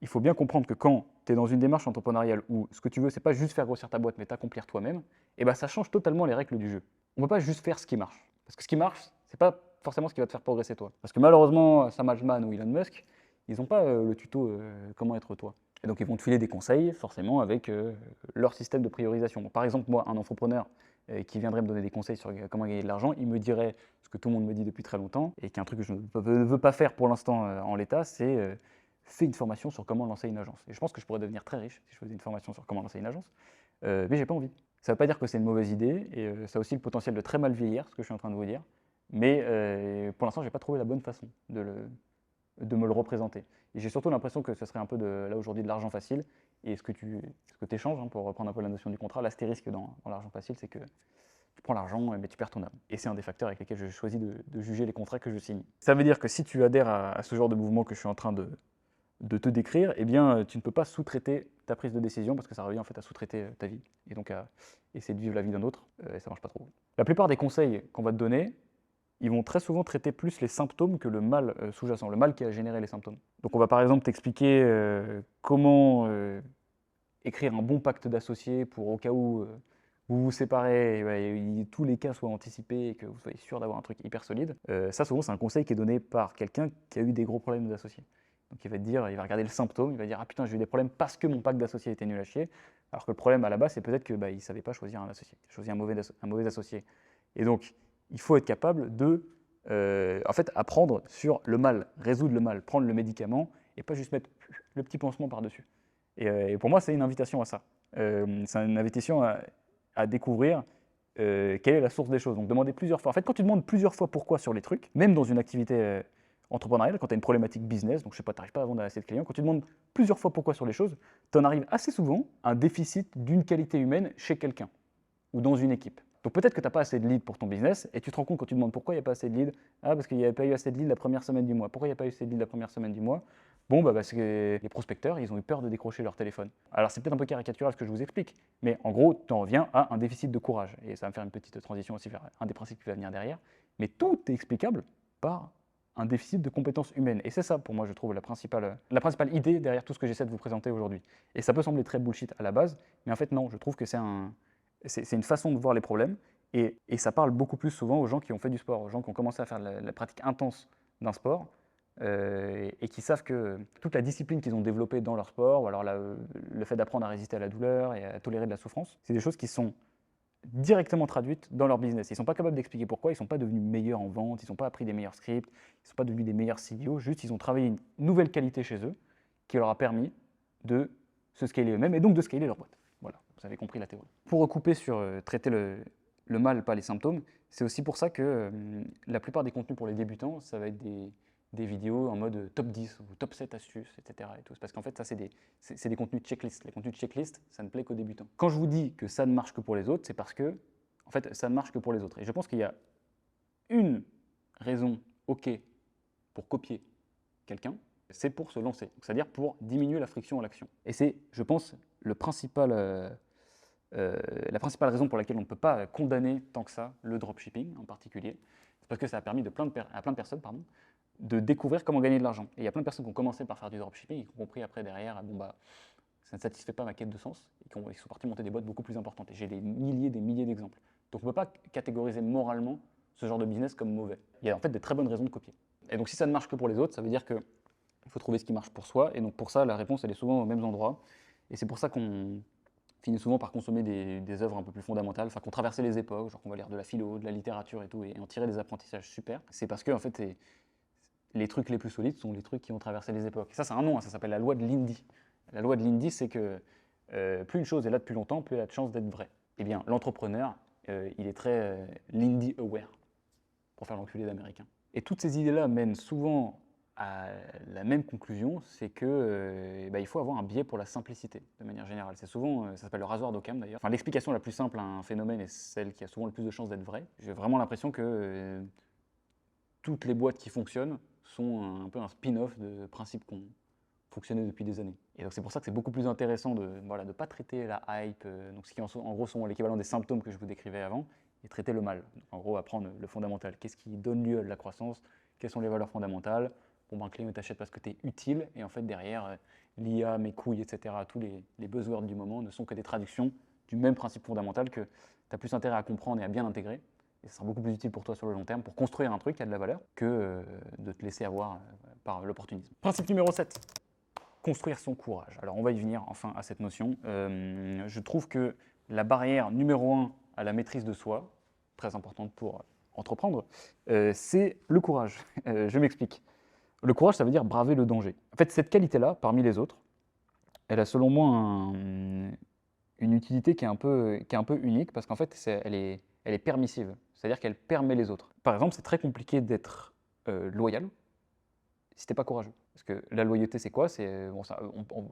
il faut bien comprendre que quand tu es dans une démarche entrepreneuriale où ce que tu veux, c'est pas juste faire grossir ta boîte, mais t'accomplir toi-même, et ça change totalement les règles du jeu. On ne peut pas juste faire ce qui marche. Parce que ce qui marche, c'est pas forcément ce qui va te faire progresser toi. Parce que malheureusement, Sam Altman ou Elon Musk, ils n'ont pas le tuto comment être toi. Et donc ils vont te filer des conseils, forcément, avec leur système de priorisation. Donc, par exemple, moi, un entrepreneur qui viendrait me donner des conseils sur comment gagner de l'argent, il me dirait ce que tout le monde me dit depuis très longtemps, et qui est un truc que je ne veux pas faire pour l'instant en l'état, c'est fais une formation sur comment lancer une agence. Et je pense que je pourrais devenir très riche si je faisais une formation sur comment lancer une agence, mais j'ai pas envie. Ça ne veut pas dire que c'est une mauvaise idée, et ça a aussi le potentiel de très mal vieillir, ce que je suis en train de vous dire, mais pour l'instant, j'ai pas trouvé la bonne façon de me le représenter. Et j'ai surtout l'impression que ce serait un peu là aujourd'hui de l'argent facile, et ce que tu échanges, pour reprendre un peu la notion du contrat, l'astérisque dans l'argent facile, c'est que tu prends l'argent, mais tu perds ton âme. Et c'est un des facteurs avec lesquels je choisis de juger les contrats que je signe. Ça veut dire que si tu adhères à ce genre de mouvement que je suis en train de te décrire, eh bien, tu ne peux pas sous-traiter ta prise de décision parce que ça revient en fait à sous-traiter ta vie et donc à essayer de vivre la vie d'un autre et ça marche pas trop. La plupart des conseils qu'on va te donner, ils vont très souvent traiter plus les symptômes que le mal sous-jacent, le mal qui a généré les symptômes. Donc on va par exemple t'expliquer comment écrire un bon pacte d'associés pour au cas où vous vous séparez, et tous les cas soient anticipés et que vous soyez sûr d'avoir un truc hyper solide. Ça souvent c'est un conseil qui est donné par quelqu'un qui a eu des gros problèmes d'associés. Donc il va te dire, il va regarder le symptôme, il va dire ah putain j'ai eu des problèmes parce que mon pacte d'associés était nul à chier, alors que le problème à la base c'est peut-être que il savait pas choisir un associé, il a choisi un mauvais associé. Et donc il faut être capable de en fait apprendre sur le mal, résoudre le mal, prendre le médicament et pas juste mettre le petit pansement par-dessus. Et pour moi c'est une invitation à ça. C'est une invitation à découvrir quelle est la source des choses. Donc demander plusieurs fois. En fait quand tu demandes plusieurs fois pourquoi sur les trucs, même dans une activité entrepreneurial, quand tu as une problématique business, donc je sais pas, tu n'arrives pas à vendre assez de clients, quand tu demandes plusieurs fois pourquoi sur les choses, tu en arrives assez souvent à un déficit d'une qualité humaine chez quelqu'un ou dans une équipe. Donc peut-être que tu n'as pas assez de leads pour ton business et tu te rends compte quand tu demandes pourquoi il n'y a pas assez de leads. Ah, parce qu'il n'y avait pas eu assez de leads la première semaine du mois. Pourquoi il n'y a pas eu assez de leads la première semaine du mois? Bon, parce que les prospecteurs, ils ont eu peur de décrocher leur téléphone. Alors c'est peut-être un peu caricatural ce que je vous explique, mais en gros, tu en reviens à un déficit de courage. Et ça va me faire une petite transition aussi vers un des principes qui va venir derrière. Mais tout est explicable par un déficit de compétences humaines. Et c'est ça, pour moi, je trouve la principale idée derrière tout ce que j'essaie de vous présenter aujourd'hui. Et ça peut sembler très bullshit à la base, mais en fait, non, je trouve que c'est une façon de voir les problèmes, et ça parle beaucoup plus souvent aux gens qui ont fait du sport, aux gens qui ont commencé à faire la pratique intense d'un sport, et qui savent que toute la discipline qu'ils ont développée dans leur sport, ou alors le fait d'apprendre à résister à la douleur et à tolérer de la souffrance, c'est des choses qui sont directement traduites dans leur business. Ils ne sont pas capables d'expliquer pourquoi, ils ne sont pas devenus meilleurs en vente, ils n'ont pas appris des meilleurs scripts, ils ne sont pas devenus des meilleurs CEO, juste ils ont travaillé une nouvelle qualité chez eux qui leur a permis de se scaler eux-mêmes et donc de scaler leur boîte. Voilà, vous avez compris la théorie. Pour recouper sur traiter le mal, pas les symptômes, c'est aussi pour ça que la plupart des contenus pour les débutants, ça va être des vidéos en mode top 10 ou top 7 astuces, etc. Et tout. Parce qu'en fait, ça, c'est des contenus checklist. Les contenus checklist, ça ne plaît qu'aux débutants. Quand je vous dis que ça ne marche que pour les autres, c'est parce que, en fait, ça ne marche que pour les autres. Et je pense qu'il y a une raison OK pour copier quelqu'un, c'est pour se lancer. C'est-à-dire pour diminuer la friction à l'action. Et c'est, je pense, la principale raison pour laquelle on ne peut pas condamner tant que ça le dropshipping en particulier. C'est parce que ça a permis à plein de personnes de découvrir comment gagner de l'argent. Et il y a plein de personnes qui ont commencé par faire du dropshipping et qui ont compris après derrière, bon bah, ça ne satisfait pas ma quête de sens, et qui sont partis monter des boîtes beaucoup plus importantes. Et j'ai des milliers d'exemples. Donc on ne peut pas catégoriser moralement ce genre de business comme mauvais. Il y a en fait des très bonnes raisons de copier. Et donc si ça ne marche que pour les autres, ça veut dire qu'il faut trouver ce qui marche pour soi. Et donc pour ça, la réponse, elle est souvent aux mêmes endroits. Et c'est pour ça qu'on finit souvent par consommer des œuvres un peu plus fondamentales, enfin qu'on traversait les époques, genre qu'on va lire de la philo, de la littérature et tout, et en tirer des apprentissages super. C'est parce que en fait, les trucs les plus solides sont les trucs qui ont traversé les époques. Et ça, c'est un nom, hein, ça s'appelle la loi de Lindy. La loi de Lindy, c'est que plus une chose est là depuis longtemps, plus elle a de chances d'être vraie. Eh bien, l'entrepreneur, il est très Lindy aware, pour faire l'enculé d'américain. Et toutes ces idées-là mènent souvent à la même conclusion, c'est que il faut avoir un biais pour la simplicité, de manière générale. C'est souvent, ça s'appelle le rasoir d'Occam d'ailleurs. Enfin, l'explication la plus simple à un phénomène est celle qui a souvent le plus de chances d'être vraie. J'ai vraiment l'impression que toutes les boîtes qui fonctionnent sont un peu un spin-off de principes qui ont fonctionné depuis des années. Et donc c'est pour ça que c'est beaucoup plus intéressant de ne pas traiter la hype, donc ce qui en gros sont l'équivalent des symptômes que je vous décrivais avant, et traiter le mal. Donc, en gros, apprendre le fondamental. Qu'est-ce qui donne lieu à de la croissance? Quelles sont les valeurs fondamentales? Bon, ben, client t'achète parce que tu es utile, et en fait, derrière, l'IA, mes couilles, etc., tous les buzzwords du moment ne sont que des traductions du même principe fondamental que tu as plus intérêt à comprendre et à bien intégrer. Et ça sera beaucoup plus utile pour toi sur le long terme pour construire un truc qui a de la valeur que de te laisser avoir par l'opportunisme. Principe numéro 7. Construire son courage. Alors on va y venir enfin à cette notion. Je trouve que la barrière numéro 1 à la maîtrise de soi, très importante pour entreprendre, c'est le courage. Je m'explique. Le courage, ça veut dire braver le danger. En fait, cette qualité-là, parmi les autres, elle a selon moi une utilité qui est un peu unique parce qu'en fait, elle est permissive. C'est-à-dire qu'elle permet les autres. Par exemple, c'est très compliqué d'être loyal si t'es pas courageux. Parce que la loyauté, c'est quoi? C'est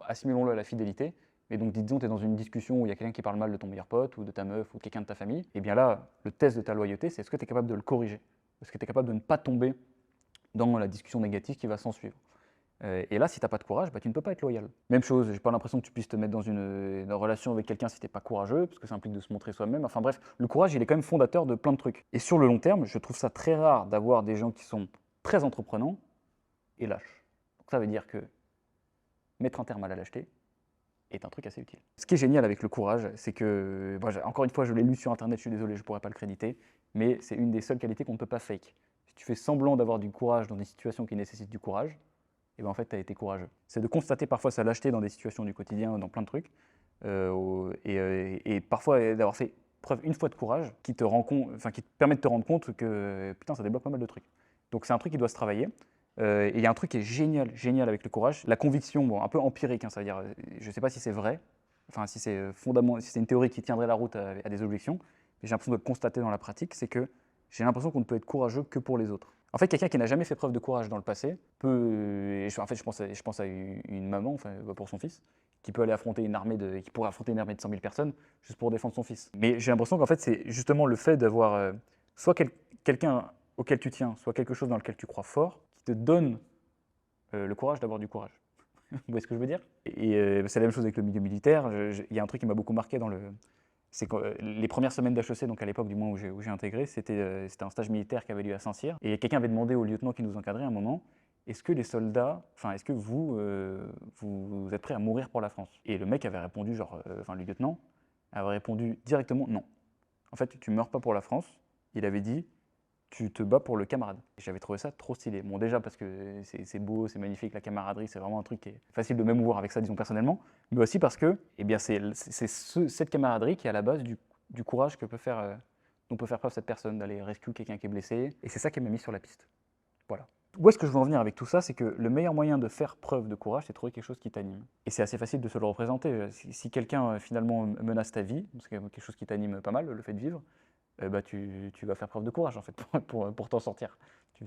assimilons-le à la fidélité. Mais donc, disons, tu es dans une discussion où il y a quelqu'un qui parle mal de ton meilleur pote ou de ta meuf ou de quelqu'un de ta famille. Et bien là, le test de ta loyauté, c'est est-ce que tu es capable de le corriger? Est-ce que tu es capable de ne pas tomber dans la discussion négative qui va s'en suivre? Et là, si tu n'as pas de courage, tu ne peux pas être loyal. Même chose, j'ai pas l'impression que tu puisses te mettre dans une relation avec quelqu'un si tu n'es pas courageux, parce que ça implique de se montrer soi-même. Enfin bref, le courage, il est quand même fondateur de plein de trucs. Et sur le long terme, je trouve ça très rare d'avoir des gens qui sont très entreprenants et lâches. Donc ça veut dire que mettre un terme à la lâcheté est un truc assez utile. Ce qui est génial avec le courage, c'est que, encore une fois, je l'ai lu sur internet, je suis désolé, je ne pourrais pas le créditer, mais c'est une des seules qualités qu'on ne peut pas fake. Si tu fais semblant d'avoir du courage dans des situations qui nécessitent du courage, et ben en fait, tu as été courageux. C'est de constater parfois sa lâcheté dans des situations du quotidien, dans plein de trucs, et parfois d'avoir fait preuve une fois de courage qui te permet de te rendre compte que putain, ça débloque pas mal de trucs. Donc c'est un truc qui doit se travailler. Et il y a un truc qui est génial avec le courage, la conviction, bon, un peu empirique, hein, ça veut dire, je ne sais pas si c'est vrai, enfin si c'est si c'est une théorie qui tiendrait la route à des objections, mais j'ai l'impression de le constater dans la pratique, c'est que j'ai l'impression qu'on ne peut être courageux que pour les autres. En fait, quelqu'un qui n'a jamais fait preuve de courage dans le passé peut, je pense à une maman, enfin, pour son fils, qui peut aller affronter qui pourrait affronter une armée de 100 000 personnes juste pour défendre son fils. Mais j'ai l'impression qu'en fait, c'est justement le fait d'avoir soit quelqu'un auquel tu tiens, soit quelque chose dans lequel tu crois fort, qui te donne le courage d'avoir du courage. Vous voyez ce que je veux dire? Et c'est la même chose avec le milieu militaire. Il y a un truc qui m'a beaucoup marqué c'est que les premières semaines d'HEC, donc à l'époque du mois où j'ai intégré, c'était un stage militaire qui avait lieu à Saint-Cyr. Et quelqu'un avait demandé au lieutenant qui nous encadrait à un moment, est-ce que les soldats, est-ce que vous êtes prêts à mourir pour la France? Et le mec avait répondu, le lieutenant avait répondu directement non. En fait, tu meurs pas pour la France. Il avait dit, tu te bats pour le camarade. Et j'avais trouvé ça trop stylé. Bon, déjà parce que c'est beau, c'est magnifique, la camaraderie, c'est vraiment un truc qui est facile de m'émouvoir avec ça, disons personnellement, mais aussi parce que eh bien, cette camaraderie qui est à la base du courage dont peut faire preuve cette personne, d'aller rescue quelqu'un qui est blessé, et c'est ça qui m'a mis sur la piste. Voilà. Où est-ce que je veux en venir avec tout ça? C'est que le meilleur moyen de faire preuve de courage, c'est de trouver quelque chose qui t'anime. Et c'est assez facile de se le représenter. Si quelqu'un finalement menace ta vie, c'est quelque chose qui t'anime pas mal, le fait de vivre, tu vas faire preuve de courage en fait pour t'en sortir.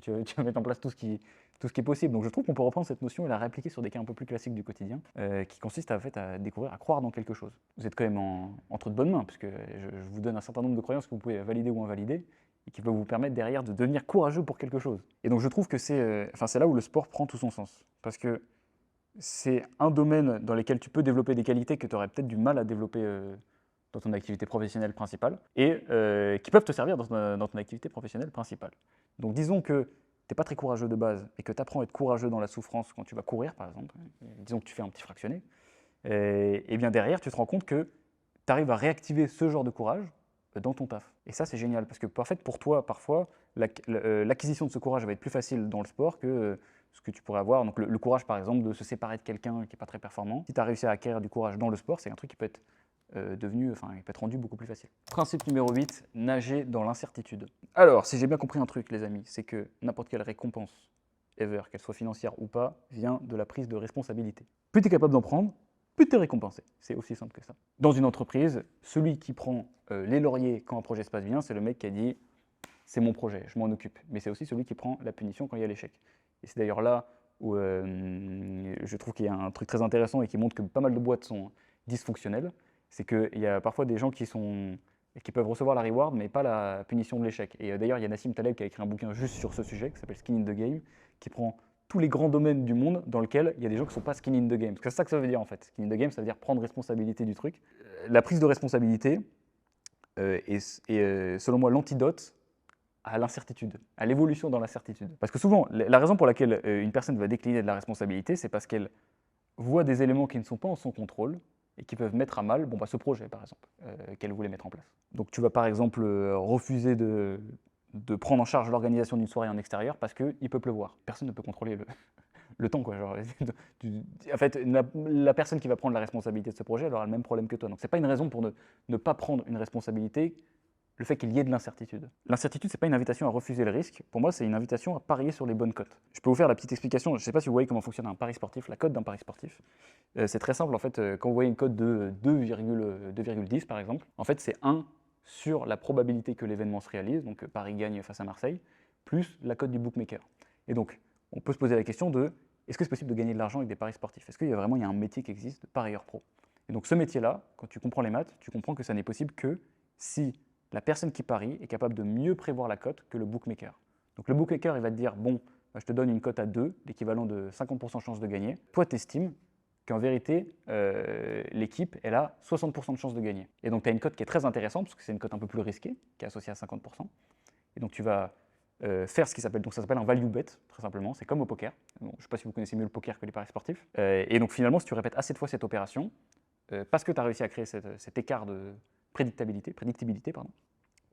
Tu vas mettre en place tout ce qui est possible. Donc je trouve qu'on peut reprendre cette notion et la réappliquer sur des cas un peu plus classiques du quotidien, qui consiste en fait, à découvrir, à croire dans quelque chose. Vous êtes quand même entre de bonnes mains, puisque je vous donne un certain nombre de croyances que vous pouvez valider ou invalider, et qui peuvent vous permettre derrière de devenir courageux pour quelque chose. Et donc je trouve que c'est là où le sport prend tout son sens. Parce que c'est un domaine dans lequel tu peux développer des qualités que tu aurais peut-être du mal à développer dans ton activité professionnelle principale, et qui peuvent te servir dans ton activité professionnelle principale. Donc disons que tu n'es pas très courageux de base, et que tu apprends à être courageux dans la souffrance quand tu vas courir, par exemple, disons que tu fais un petit fractionné, et bien derrière, tu te rends compte que tu arrives à réactiver ce genre de courage dans ton taf. Et ça, c'est génial, parce que en fait, pour toi, parfois, l'acquisition de ce courage va être plus facile dans le sport que ce que tu pourrais avoir. Donc le courage, par exemple, de se séparer de quelqu'un qui n'est pas très performant. Si tu as réussi à acquérir du courage dans le sport, c'est un truc qui peut être il peut être rendu beaucoup plus facile. Principe numéro 8, nager dans l'incertitude. Alors, si j'ai bien compris un truc, les amis, c'est que n'importe quelle récompense, ever, qu'elle soit financière ou pas, vient de la prise de responsabilité. Plus tu es capable d'en prendre, plus tu es récompensé. C'est aussi simple que ça. Dans une entreprise, celui qui prend les lauriers quand un projet se passe bien, c'est le mec qui a dit « c'est mon projet, je m'en occupe ». Mais c'est aussi celui qui prend la punition quand il y a l'échec. Et c'est d'ailleurs là où je trouve qu'il y a un truc très intéressant et qui montre que pas mal de boîtes sont dysfonctionnelles. C'est qu'il y a parfois des gens qui peuvent recevoir la reward, mais pas la punition de l'échec. Et d'ailleurs, il y a Nassim Taleb qui a écrit un bouquin juste sur ce sujet, qui s'appelle Skin in the Game, qui prend tous les grands domaines du monde dans lesquels il y a des gens qui ne sont pas skin in the game. Parce que c'est ça que ça veut dire en fait. Skin in the game, ça veut dire prendre responsabilité du truc. La prise de responsabilité est selon moi l'antidote à l'incertitude, à l'évolution dans l'incertitude. Parce que souvent, la raison pour laquelle une personne va décliner de la responsabilité, c'est parce qu'elle voit des éléments qui ne sont pas en son contrôle, et qui peuvent mettre à mal ce projet, par exemple, qu'elle voulait mettre en place. Donc tu vas par exemple refuser de prendre en charge l'organisation d'une soirée en extérieur parce qu'il peut pleuvoir. Personne ne peut contrôler le temps, quoi. Genre, en fait, la personne qui va prendre la responsabilité de ce projet, elle aura le même problème que toi. Donc c'est pas une raison pour ne pas prendre une responsabilité, le fait qu'il y ait de l'incertitude. L'incertitude, c'est pas une invitation à refuser le risque. Pour moi, c'est une invitation à parier sur les bonnes cotes. Je peux vous faire la petite explication. Je ne sais pas si vous voyez comment fonctionne un pari sportif, la cote d'un pari sportif. C'est très simple, en fait, quand vous voyez une cote de 2,10 par exemple, en fait, c'est 1 sur la probabilité que l'événement se réalise, donc Paris gagne face à Marseille, plus la cote du bookmaker. Et donc, on peut se poser la question de, est-ce que c'est possible de gagner de l'argent avec des paris sportifs? Est-ce qu'il y a vraiment un métier qui existe de parieur pro? Et donc ce métier-là, quand tu comprends les maths, tu comprends que ça n'est possible que si la personne qui parie est capable de mieux prévoir la cote que le bookmaker. Donc le bookmaker, il va te dire, bon, je te donne une cote à 2, l'équivalent de 50% de chance de gagner. Toi, tu estimes qu'en vérité, l'équipe, elle a 60% de chance de gagner. Et donc tu as une cote qui est très intéressante, parce que c'est une cote un peu plus risquée, qui est associée à 50%. Et donc tu vas faire ce qui s'appelle, un value bet, très simplement, c'est comme au poker. Bon, je ne sais pas si vous connaissez mieux le poker que les paris sportifs. Et donc finalement, si tu répètes assez de fois cette opération, parce que tu as réussi à créer cet écart de prédictibilité,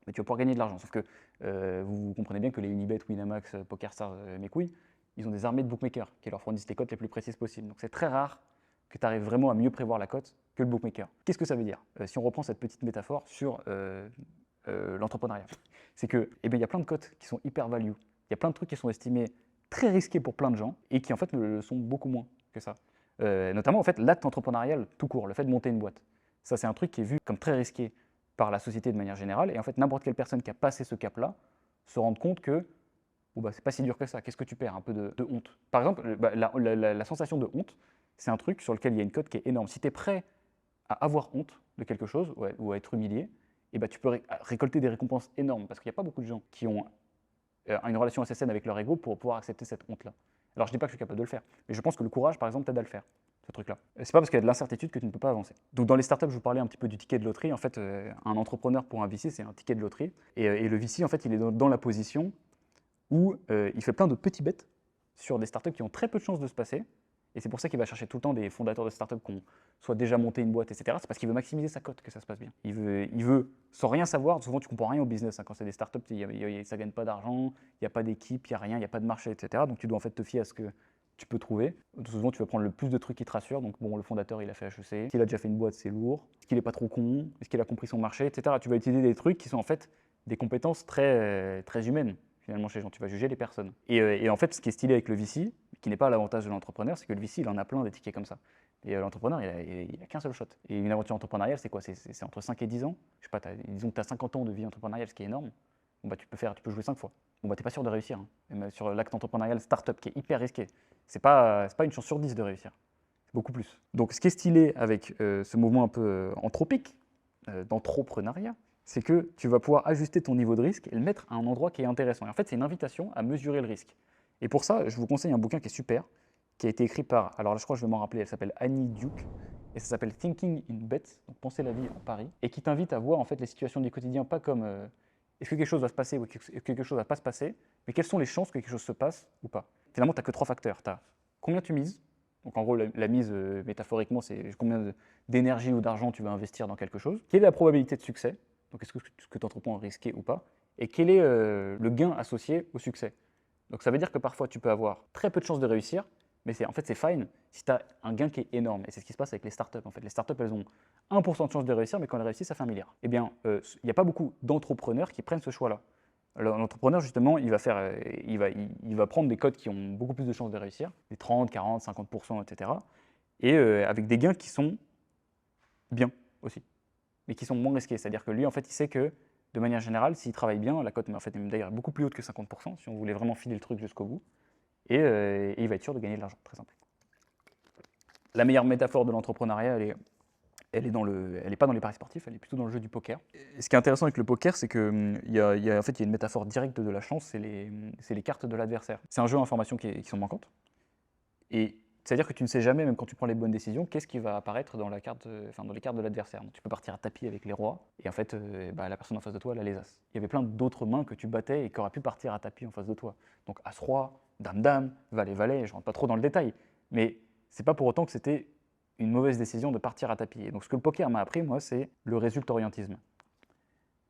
mais tu vas pouvoir gagner de l'argent. Sauf que vous comprenez bien que les Unibet, Winamax, PokerStars, mes couilles, ils ont des armées de bookmakers qui leur fournissent les cotes les plus précises possibles. Donc c'est très rare que tu arrives vraiment à mieux prévoir la cote que le bookmaker. Qu'est-ce que ça veut dire? Si on reprend cette petite métaphore sur l'entrepreneuriat, c'est que il y a plein de cotes qui sont hyper value. Il y a plein de trucs qui sont estimés très risqués pour plein de gens et qui en fait le sont beaucoup moins que ça. Notamment en fait l'acte entrepreneurial tout court, le fait de monter une boîte. Ça c'est un truc qui est vu comme très risqué par la société de manière générale, et en fait n'importe quelle personne qui a passé ce cap-là se rend compte que c'est pas si dur que ça, qu'est-ce que tu perds? Un peu de honte. Par exemple, la sensation de honte, c'est un truc sur lequel il y a une cote qui est énorme. Si tu es prêt à avoir honte de quelque chose ou à être humilié, tu peux récolter des récompenses énormes, parce qu'il n'y a pas beaucoup de gens qui ont une relation assez saine avec leur ego pour pouvoir accepter cette honte-là. Alors je ne dis pas que je suis capable de le faire, mais je pense que le courage, par exemple, t'aide à le faire, ce truc-là. C'est pas parce qu'il y a de l'incertitude que tu ne peux pas avancer. Donc dans les startups, je vous parlais un petit peu du ticket de loterie. En fait, un entrepreneur pour un VC, c'est un ticket de loterie. Et le VC, en fait, il est dans la position où il fait plein de petits bets sur des startups qui ont très peu de chances de se passer, Et c'est pour ça qu'il va chercher tout le temps des fondateurs de startups qui ont soit déjà monté une boîte, etc. C'est parce qu'il veut maximiser sa cote, que ça se passe bien. Il veut sans rien savoir, souvent tu comprends rien au business. Hein, quand c'est des startups, ça ne gagne pas d'argent, il n'y a pas d'équipe, il n'y a rien, il n'y a pas de marché, etc. Donc tu dois en fait te fier à ce que tu peux trouver. Souvent, tu vas prendre le plus de trucs qui te rassurent. Donc, bon, le fondateur, il a fait HEC. S'il a déjà fait une boîte, c'est lourd. Est-ce qu'il n'est pas trop con? Est-ce qu'il a compris son marché, etc. Tu vas utiliser des trucs qui sont en fait des compétences très humaines, finalement, chez les gens. Tu vas juger les personnes. Et en fait, ce qui est stylé avec le VC, qui n'est pas l'avantage de l'entrepreneur, c'est que le VC, il en a plein des tickets comme ça. Et l'entrepreneur, il a qu'un seul shot. Et une aventure entrepreneuriale, c'est quoi? C'est entre 5 et 10 ans. Je sais pas, disons que tu as 50 ans de vie entrepreneuriale, ce qui est énorme. Bon, bah, tu peux jouer 5 fois. Bon, bah, t'es pas sûr de réussir. Hein. Même sur l'acte entrepreneurial startup qui est hyper risqué, c'est pas une chance sur 10 de réussir. C'est beaucoup plus. Donc, ce qui est stylé avec ce mouvement un peu anthropique d'entrepreneuriat, c'est que tu vas pouvoir ajuster ton niveau de risque et le mettre à un endroit qui est intéressant. Et en fait, c'est une invitation à mesurer le risque. Et pour ça, je vous conseille un bouquin qui est super, qui a été écrit par, alors là, je crois que je vais m'en rappeler, elle s'appelle Annie Duke, et ça s'appelle Thinking in Bets, donc penser la vie en Paris, et qui t'invite à voir en fait les situations du quotidien pas comme est-ce que quelque chose va se passer ou est-ce que quelque chose va pas se passer, mais quelles sont les chances que quelque chose se passe ou pas. Finalement, tu n'as que 3 facteurs. Tu as combien tu mises, donc en gros, la mise, métaphoriquement, c'est combien d'énergie ou d'argent tu vas investir dans quelque chose, quelle est la probabilité de succès, donc est-ce que ce que tu entreprends est risqué ou pas, et quel est le gain associé au succès. Donc ça veut dire que parfois tu peux avoir très peu de chances de réussir, mais en fait c'est fine si tu as un gain qui est énorme. Et c'est ce qui se passe avec les startups. En fait, les startups, elles ont 1% de chance de réussir, mais quand elles réussissent, ça fait 1 milliard. Eh bien, il n'y a pas beaucoup d'entrepreneurs qui prennent ce choix-là. L'entrepreneur, justement, il va prendre des codes qui ont beaucoup plus de chances de réussir, des 30, 40, 50%, etc. Et avec des gains qui sont bien aussi, mais qui sont moins risqués. C'est-à-dire que lui, en fait, il sait que, de manière générale, s'il travaille bien, la cote, en fait, est d'ailleurs beaucoup plus haute que 50%, si on voulait vraiment filer le truc jusqu'au bout, et il va être sûr de gagner de l'argent, très simple. La meilleure métaphore de l'entrepreneuriat, elle est pas dans les paris sportifs, elle est plutôt dans le jeu du poker. Et ce qui est intéressant avec le poker, c'est qu'il en fait, il y a une métaphore directe de la chance, c'est les cartes de l'adversaire. C'est un jeu à informations qui sont manquantes. Et c'est-à-dire que tu ne sais jamais, même quand tu prends les bonnes décisions, qu'est-ce qui va apparaître dans les cartes de l'adversaire. Tu peux partir à tapis avec les rois, et en fait, la personne en face de toi, elle a les as. Il y avait plein d'autres mains que tu battais et qui auraient pu partir à tapis en face de toi. Donc as-roi, dame-dame, valet-valet, je ne rentre pas trop dans le détail. Mais c'est pas pour autant que c'était une mauvaise décision de partir à tapis. Et donc ce que le poker m'a appris, moi, c'est le résultat-orientisme.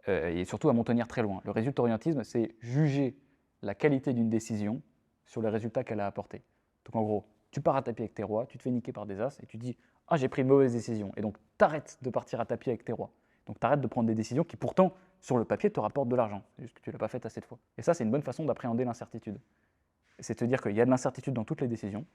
Et surtout à m'en tenir très loin. Le résultat-orientisme, c'est juger la qualité d'une décision sur les résultats qu'elle a apportés. Donc en gros, tu pars à tapis avec tes rois, tu te fais niquer par des as, et tu dis « Ah, j'ai pris une mauvaise décision ». Et donc t'arrêtes de partir à tapis avec tes rois. Donc t'arrêtes de prendre des décisions qui pourtant, sur le papier, te rapportent de l'argent. C'est juste que tu ne l'as pas fait assez de fois. Et ça, c'est une bonne façon d'appréhender l'incertitude. C'est de se dire qu'il y a de l'incertitude dans toutes les décisions,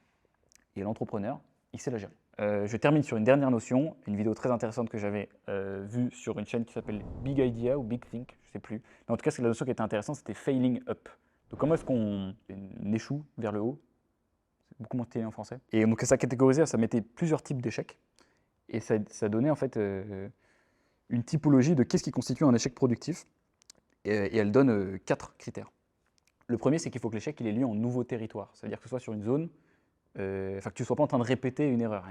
et l'entrepreneur, il sait la gérer. Je termine sur une dernière notion, une vidéo très intéressante que j'avais vue sur une chaîne qui s'appelle Big Idea ou Big Think, je ne sais plus. Mais en tout cas, la notion qui était intéressante, c'était failing up. Donc comment est-ce qu'on échoue vers le haut? C'est beaucoup moins stylé en français. Et donc ça catégorisait, ça mettait plusieurs types d'échecs. Et ça donnait en fait une typologie de qu'est-ce qui constitue un échec productif. Et elle donne 4 critères. Le premier, c'est qu'il faut que l'échec ait lieu en nouveau territoire. C'est-à-dire que ce soit sur une zone, que tu ne sois pas en train de répéter une erreur.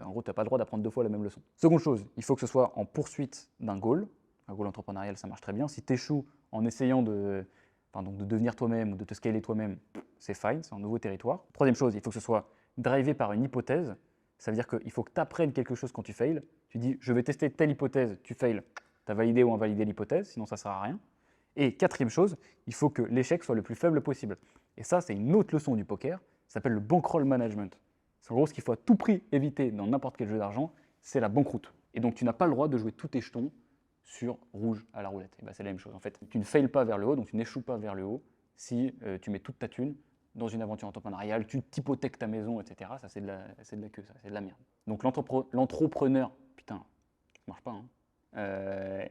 En gros, tu n'as pas le droit d'apprendre 2 fois la même leçon. Seconde chose, il faut que ce soit en poursuite d'un goal. Un goal entrepreneurial, ça marche très bien. Si tu échoues en essayant de devenir toi-même ou de te scaler toi-même, c'est fine, c'est un nouveau territoire. Troisième chose, il faut que ce soit drivé par une hypothèse. Ça veut dire qu'il faut que tu apprennes quelque chose quand tu fails. Tu dis, je vais tester telle hypothèse, tu fails, tu as validé ou invalidé l'hypothèse, sinon ça ne sert à rien. Et quatrième chose, il faut que l'échec soit le plus faible possible. Et ça, c'est une autre leçon du poker, ça s'appelle le bankroll management. C'est en gros ce qu'il faut à tout prix éviter dans n'importe quel jeu d'argent, c'est la banqueroute. Et donc tu n'as pas le droit de jouer tous tes jetons sur rouge à la roulette. Et c'est la même chose en fait. Tu ne fails pas vers le haut, donc tu n'échoues pas vers le haut si tu mets toute ta thune dans une aventure entrepreneuriale, tu t'hypothèques ta maison, etc. Ça, c'est de la queue, ça, c'est de la merde. Donc l'entrepreneur, putain, ça marche pas, hein.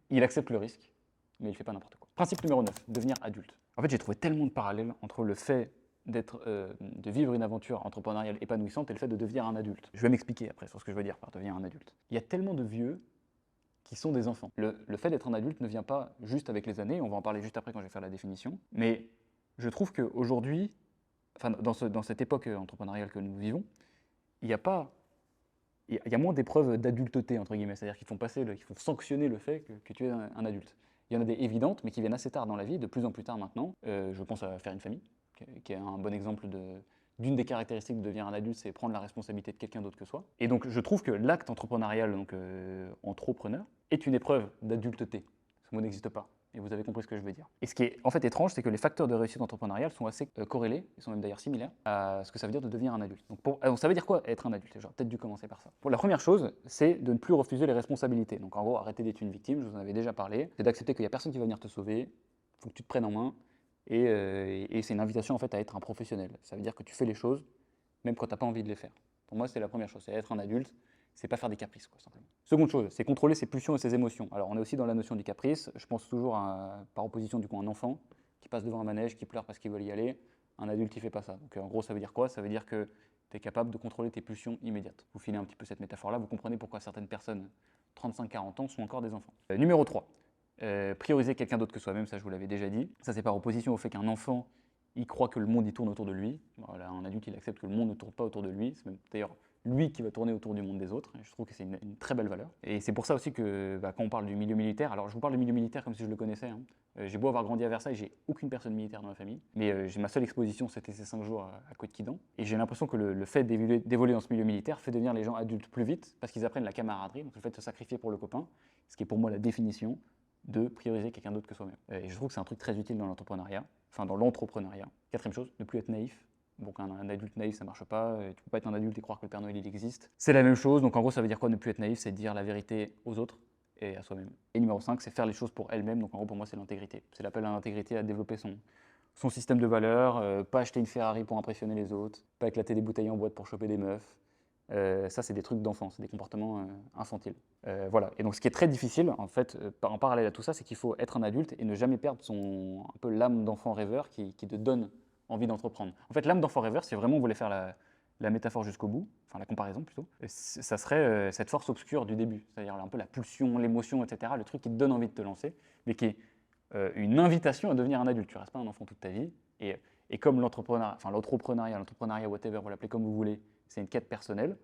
Il accepte le risque, mais il ne fait pas n'importe quoi. Principe numéro 9, devenir adulte. En fait, j'ai trouvé tellement de parallèles entre le fait de vivre une aventure entrepreneuriale épanouissante et le fait de devenir un adulte. Je vais m'expliquer après sur ce que je veux dire par devenir un adulte. Il y a tellement de vieux qui sont des enfants. Le fait d'être un adulte ne vient pas juste avec les années, on va en parler juste après quand je vais faire la définition, mais je trouve qu'aujourd'hui, dans cette époque entrepreneuriale que nous vivons, il y a moins d'épreuves d'adulteté, entre guillemets, c'est-à-dire qu'ils font sanctionner le fait que tu es un adulte. Il y en a des évidentes, mais qui viennent assez tard dans la vie, de plus en plus tard maintenant. Je pense à faire une famille, qui est un bon exemple d'une des caractéristiques de devenir un adulte, c'est prendre la responsabilité de quelqu'un d'autre que soi. Et donc je trouve que l'acte entrepreneurial, donc entrepreneur, est une épreuve d'adulteté. Ce mot n'existe pas. Et vous avez compris ce que je veux dire. Et ce qui est en fait étrange, c'est que les facteurs de réussite entrepreneuriale sont assez corrélés, ils sont même d'ailleurs similaires, à ce que ça veut dire de devenir un adulte. Donc ça veut dire quoi être un adulte? J'aurais peut-être dû commencer par ça. Pour la première chose, c'est de ne plus refuser les responsabilités. Donc en gros, arrêter d'être une victime, je vous en avais déjà parlé. C'est d'accepter qu'il n'y a personne qui va venir te sauver, il faut que tu te prennes en main. Et c'est une invitation en fait à être un professionnel. Ça veut dire que tu fais les choses même quand tu n'as pas envie de les faire. Pour moi, c'est la première chose, c'est être un adulte, c'est pas faire des caprices, quoi, simplement. Seconde chose, c'est contrôler ses pulsions et ses émotions. Alors, on est aussi dans la notion du caprice. Je pense toujours par opposition, du coup, à un enfant qui passe devant un manège, qui pleure parce qu'il veut y aller. Un adulte, il fait pas ça. Donc, en gros, ça veut dire quoi? Ça veut dire que tu es capable de contrôler tes pulsions immédiates. Vous filez un petit peu cette métaphore-là, vous comprenez pourquoi certaines personnes, 35-40 ans, sont encore des enfants. Numéro 3, prioriser quelqu'un d'autre que soi-même, ça je vous l'avais déjà dit. Ça, c'est par opposition au fait qu'un enfant, il croit que le monde il tourne autour de lui. Voilà, un adulte, il accepte que le monde ne tourne pas autour de lui. C'est même d'ailleurs lui qui va tourner autour du monde des autres. Et je trouve que c'est une très belle valeur. Et c'est pour ça aussi que quand on parle du milieu militaire, alors je vous parle du milieu militaire comme si je le connaissais. Hein. J'ai beau avoir grandi à Versailles, j'ai aucune personne militaire dans ma famille. Mais j'ai ma seule exposition, c'était ces 5 jours à Côte-Quidan. Et j'ai l'impression que le fait d'évoluer dans ce milieu militaire fait devenir les gens adultes plus vite parce qu'ils apprennent la camaraderie, donc le fait de se sacrifier pour le copain, ce qui est pour moi la définition de prioriser quelqu'un d'autre que soi-même. Et je trouve que c'est un truc très utile dans l'entrepreneuriat. Enfin, dans l'entrepreneuriat. Quatrième chose, ne plus être naïf. Donc un adulte naïf, ça marche pas. Tu peux pas être un adulte et croire que le Père Noël, il existe. C'est la même chose. Donc en gros, ça veut dire quoi, ne plus être naïf? C'est dire la vérité aux autres et à soi-même. Et numéro 5, c'est faire les choses pour elle-même. Donc en gros, pour moi, c'est l'intégrité. C'est l'appel à l'intégrité, à développer son système de valeurs. Pas acheter une Ferrari pour impressionner les autres. Pas éclater des bouteilles en boîte pour choper des meufs. Ça, c'est des trucs d'enfants, c'est des comportements infantiles. Voilà. Et donc, ce qui est très difficile, en fait, en parallèle à tout ça, c'est qu'il faut être un adulte et ne jamais perdre un peu l'âme d'enfant rêveur qui te donne envie d'entreprendre. En fait, l'âme d'enfant rêveur, si vraiment on voulait faire la métaphore jusqu'au bout, enfin la comparaison plutôt, ça serait cette force obscure du début, c'est-à-dire un peu la pulsion, l'émotion, etc., le truc qui te donne envie de te lancer, mais qui est une invitation à devenir un adulte. Tu ne restes pas un enfant toute ta vie. Et comme l'entrepreneuriat, whatever, vous l'appelez comme vous voulez, c'est une quête personnelle,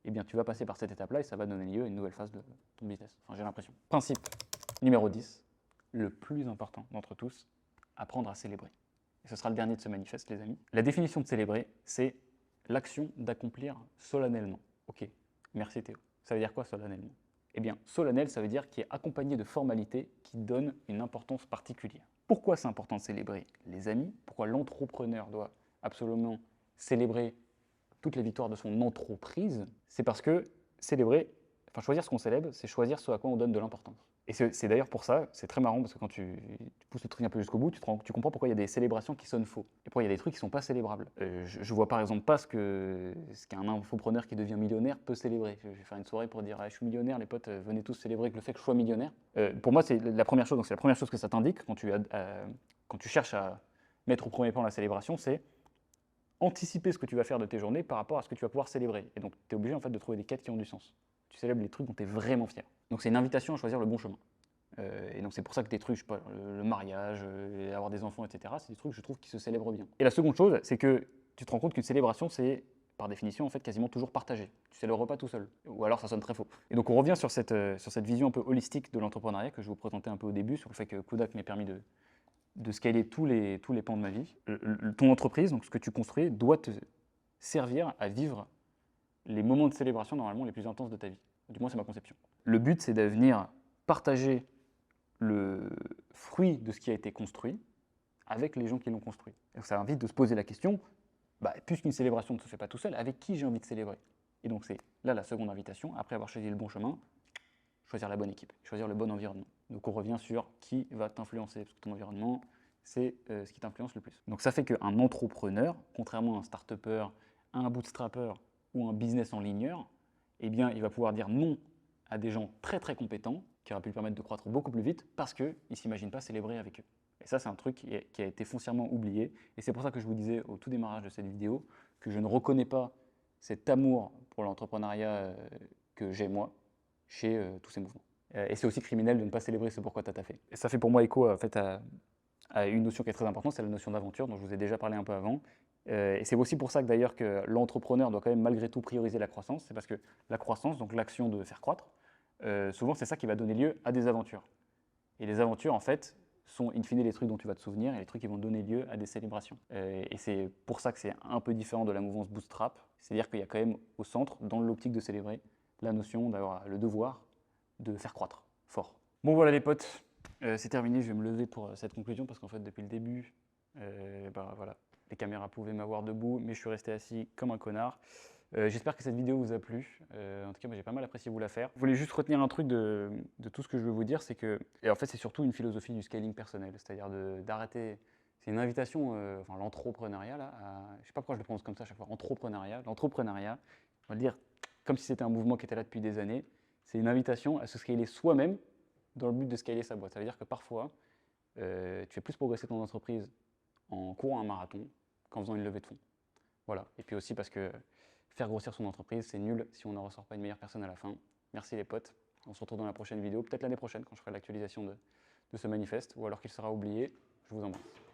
eh bien tu vas passer par cette étape-là et ça va donner lieu à une nouvelle phase de ton business. Enfin, j'ai l'impression. Principe numéro 10, le plus important d'entre tous, apprendre à célébrer. Et ce sera le dernier de ce manifeste, les amis. La définition de célébrer, c'est l'action d'accomplir solennellement. Ok, merci Théo. Ça veut dire quoi solennellement? Eh bien, solennel, ça veut dire qui est accompagné de formalités qui donnent une importance particulière. Pourquoi c'est important de célébrer les amis? Pourquoi l'entrepreneur doit absolument célébrer toutes les victoires de son entreprise? C'est parce que choisir ce qu'on célèbre, c'est choisir ce à quoi on donne de l'importance. Et c'est d'ailleurs pour ça, c'est très marrant parce que quand tu pousses le truc un peu jusqu'au bout, tu comprends pourquoi il y a des célébrations qui sonnent faux. Et pourquoi il y a des trucs qui ne sont pas célébrables. Je vois par exemple pas ce qu'un infopreneur qui devient millionnaire peut célébrer. Je vais faire une soirée pour dire je suis millionnaire, les potes, venez tous célébrer le fait que je sois millionnaire. Pour moi, c'est la première chose, donc c'est la première chose que ça t'indique quand tu cherches à mettre au premier plan la célébration, c'est anticiper ce que tu vas faire de tes journées par rapport à ce que tu vas pouvoir célébrer. Et donc, tu es obligé en fait de trouver des quêtes qui ont du sens. Tu célèbres les trucs dont tu es vraiment fier. Donc, c'est une invitation à choisir le bon chemin. Et donc, c'est pour ça que des trucs, je sais pas, le mariage, avoir des enfants, etc., c'est des trucs, je trouve, qui se célèbrent bien. Et la seconde chose, c'est que tu te rends compte qu'une célébration, c'est, par définition, en fait, quasiment toujours partagé. Tu célèbres pas tout seul. Ou alors, ça sonne très faux. Et donc, on revient sur cette vision un peu holistique de l'entrepreneuriat que je vous présentais un peu au début, sur le fait que Kudak m'ait permis de scaler tous les pans de ma vie. Ton entreprise, donc ce que tu construis, doit te servir à vivre les moments de célébration normalement les plus intenses de ta vie. Du moins, c'est ma conception. Le but, c'est de venir partager le fruit de ce qui a été construit avec les gens qui l'ont construit. Et donc, ça invite de se poser la question, puisqu'une célébration ne se fait pas tout seul, avec qui j'ai envie de célébrer? Et donc, c'est là la seconde invitation, après avoir choisi le bon chemin, choisir la bonne équipe, choisir le bon environnement. Donc on revient sur qui va t'influencer, parce que ton environnement, c'est ce qui t'influence le plus. Donc ça fait qu'un entrepreneur, contrairement à un start-upper, un bootstrapper ou un business en ligneur, eh bien il va pouvoir dire non à des gens très très compétents, qui auraient pu lui permettre de croître beaucoup plus vite, parce qu'il ne s'imagine pas célébrer avec eux. Et ça, c'est un truc qui a été foncièrement oublié. Et c'est pour ça que je vous disais au tout démarrage de cette vidéo que je ne reconnais pas cet amour pour l'entrepreneuriat que j'ai moi, chez tous ces mouvements. Et c'est aussi criminel de ne pas célébrer ce pourquoi tu as taffé. Et ça fait pour moi écho en fait, à une notion qui est très importante, c'est la notion d'aventure, dont je vous ai déjà parlé un peu avant. Et c'est aussi pour ça que d'ailleurs que l'entrepreneur doit quand même malgré tout prioriser la croissance, c'est parce que la croissance, donc l'action de faire croître, souvent c'est ça qui va donner lieu à des aventures. Et les aventures, en fait, sont in fine les trucs dont tu vas te souvenir et les trucs qui vont donner lieu à des célébrations. Et c'est pour ça que c'est un peu différent de la mouvance bootstrap, c'est-à-dire qu'il y a quand même au centre, dans l'optique de célébrer, la notion d'avoir le devoir de faire croître fort. Bon voilà les potes, c'est terminé, je vais me lever pour cette conclusion parce qu'en fait depuis le début, voilà, les caméras pouvaient m'avoir debout, mais je suis resté assis comme un connard. J'espère que cette vidéo vous a plu. En tout cas, moi j'ai pas mal apprécié vous la faire. Je voulais juste retenir un truc de tout ce que je veux vous dire, c'est que, et en fait c'est surtout une philosophie du scaling personnel, c'est-à-dire d'arrêter, c'est une invitation, enfin l'entrepreneuriat là, je sais pas pourquoi je le prononce comme ça à chaque fois, l'entrepreneuriat, on va le dire comme si c'était un mouvement qui était là depuis des années, c'est une invitation à se scaler soi-même dans le but de scaler sa boîte. Ça veut dire que parfois, tu fais plus progresser ton entreprise en courant un marathon qu'en faisant une levée de fonds. Voilà. Et puis aussi parce que faire grossir son entreprise, c'est nul si on n'en ressort pas une meilleure personne à la fin. Merci les potes. On se retrouve dans la prochaine vidéo, peut-être l'année prochaine quand je ferai l'actualisation de ce manifeste, ou alors qu'il sera oublié. Je vous embrasse.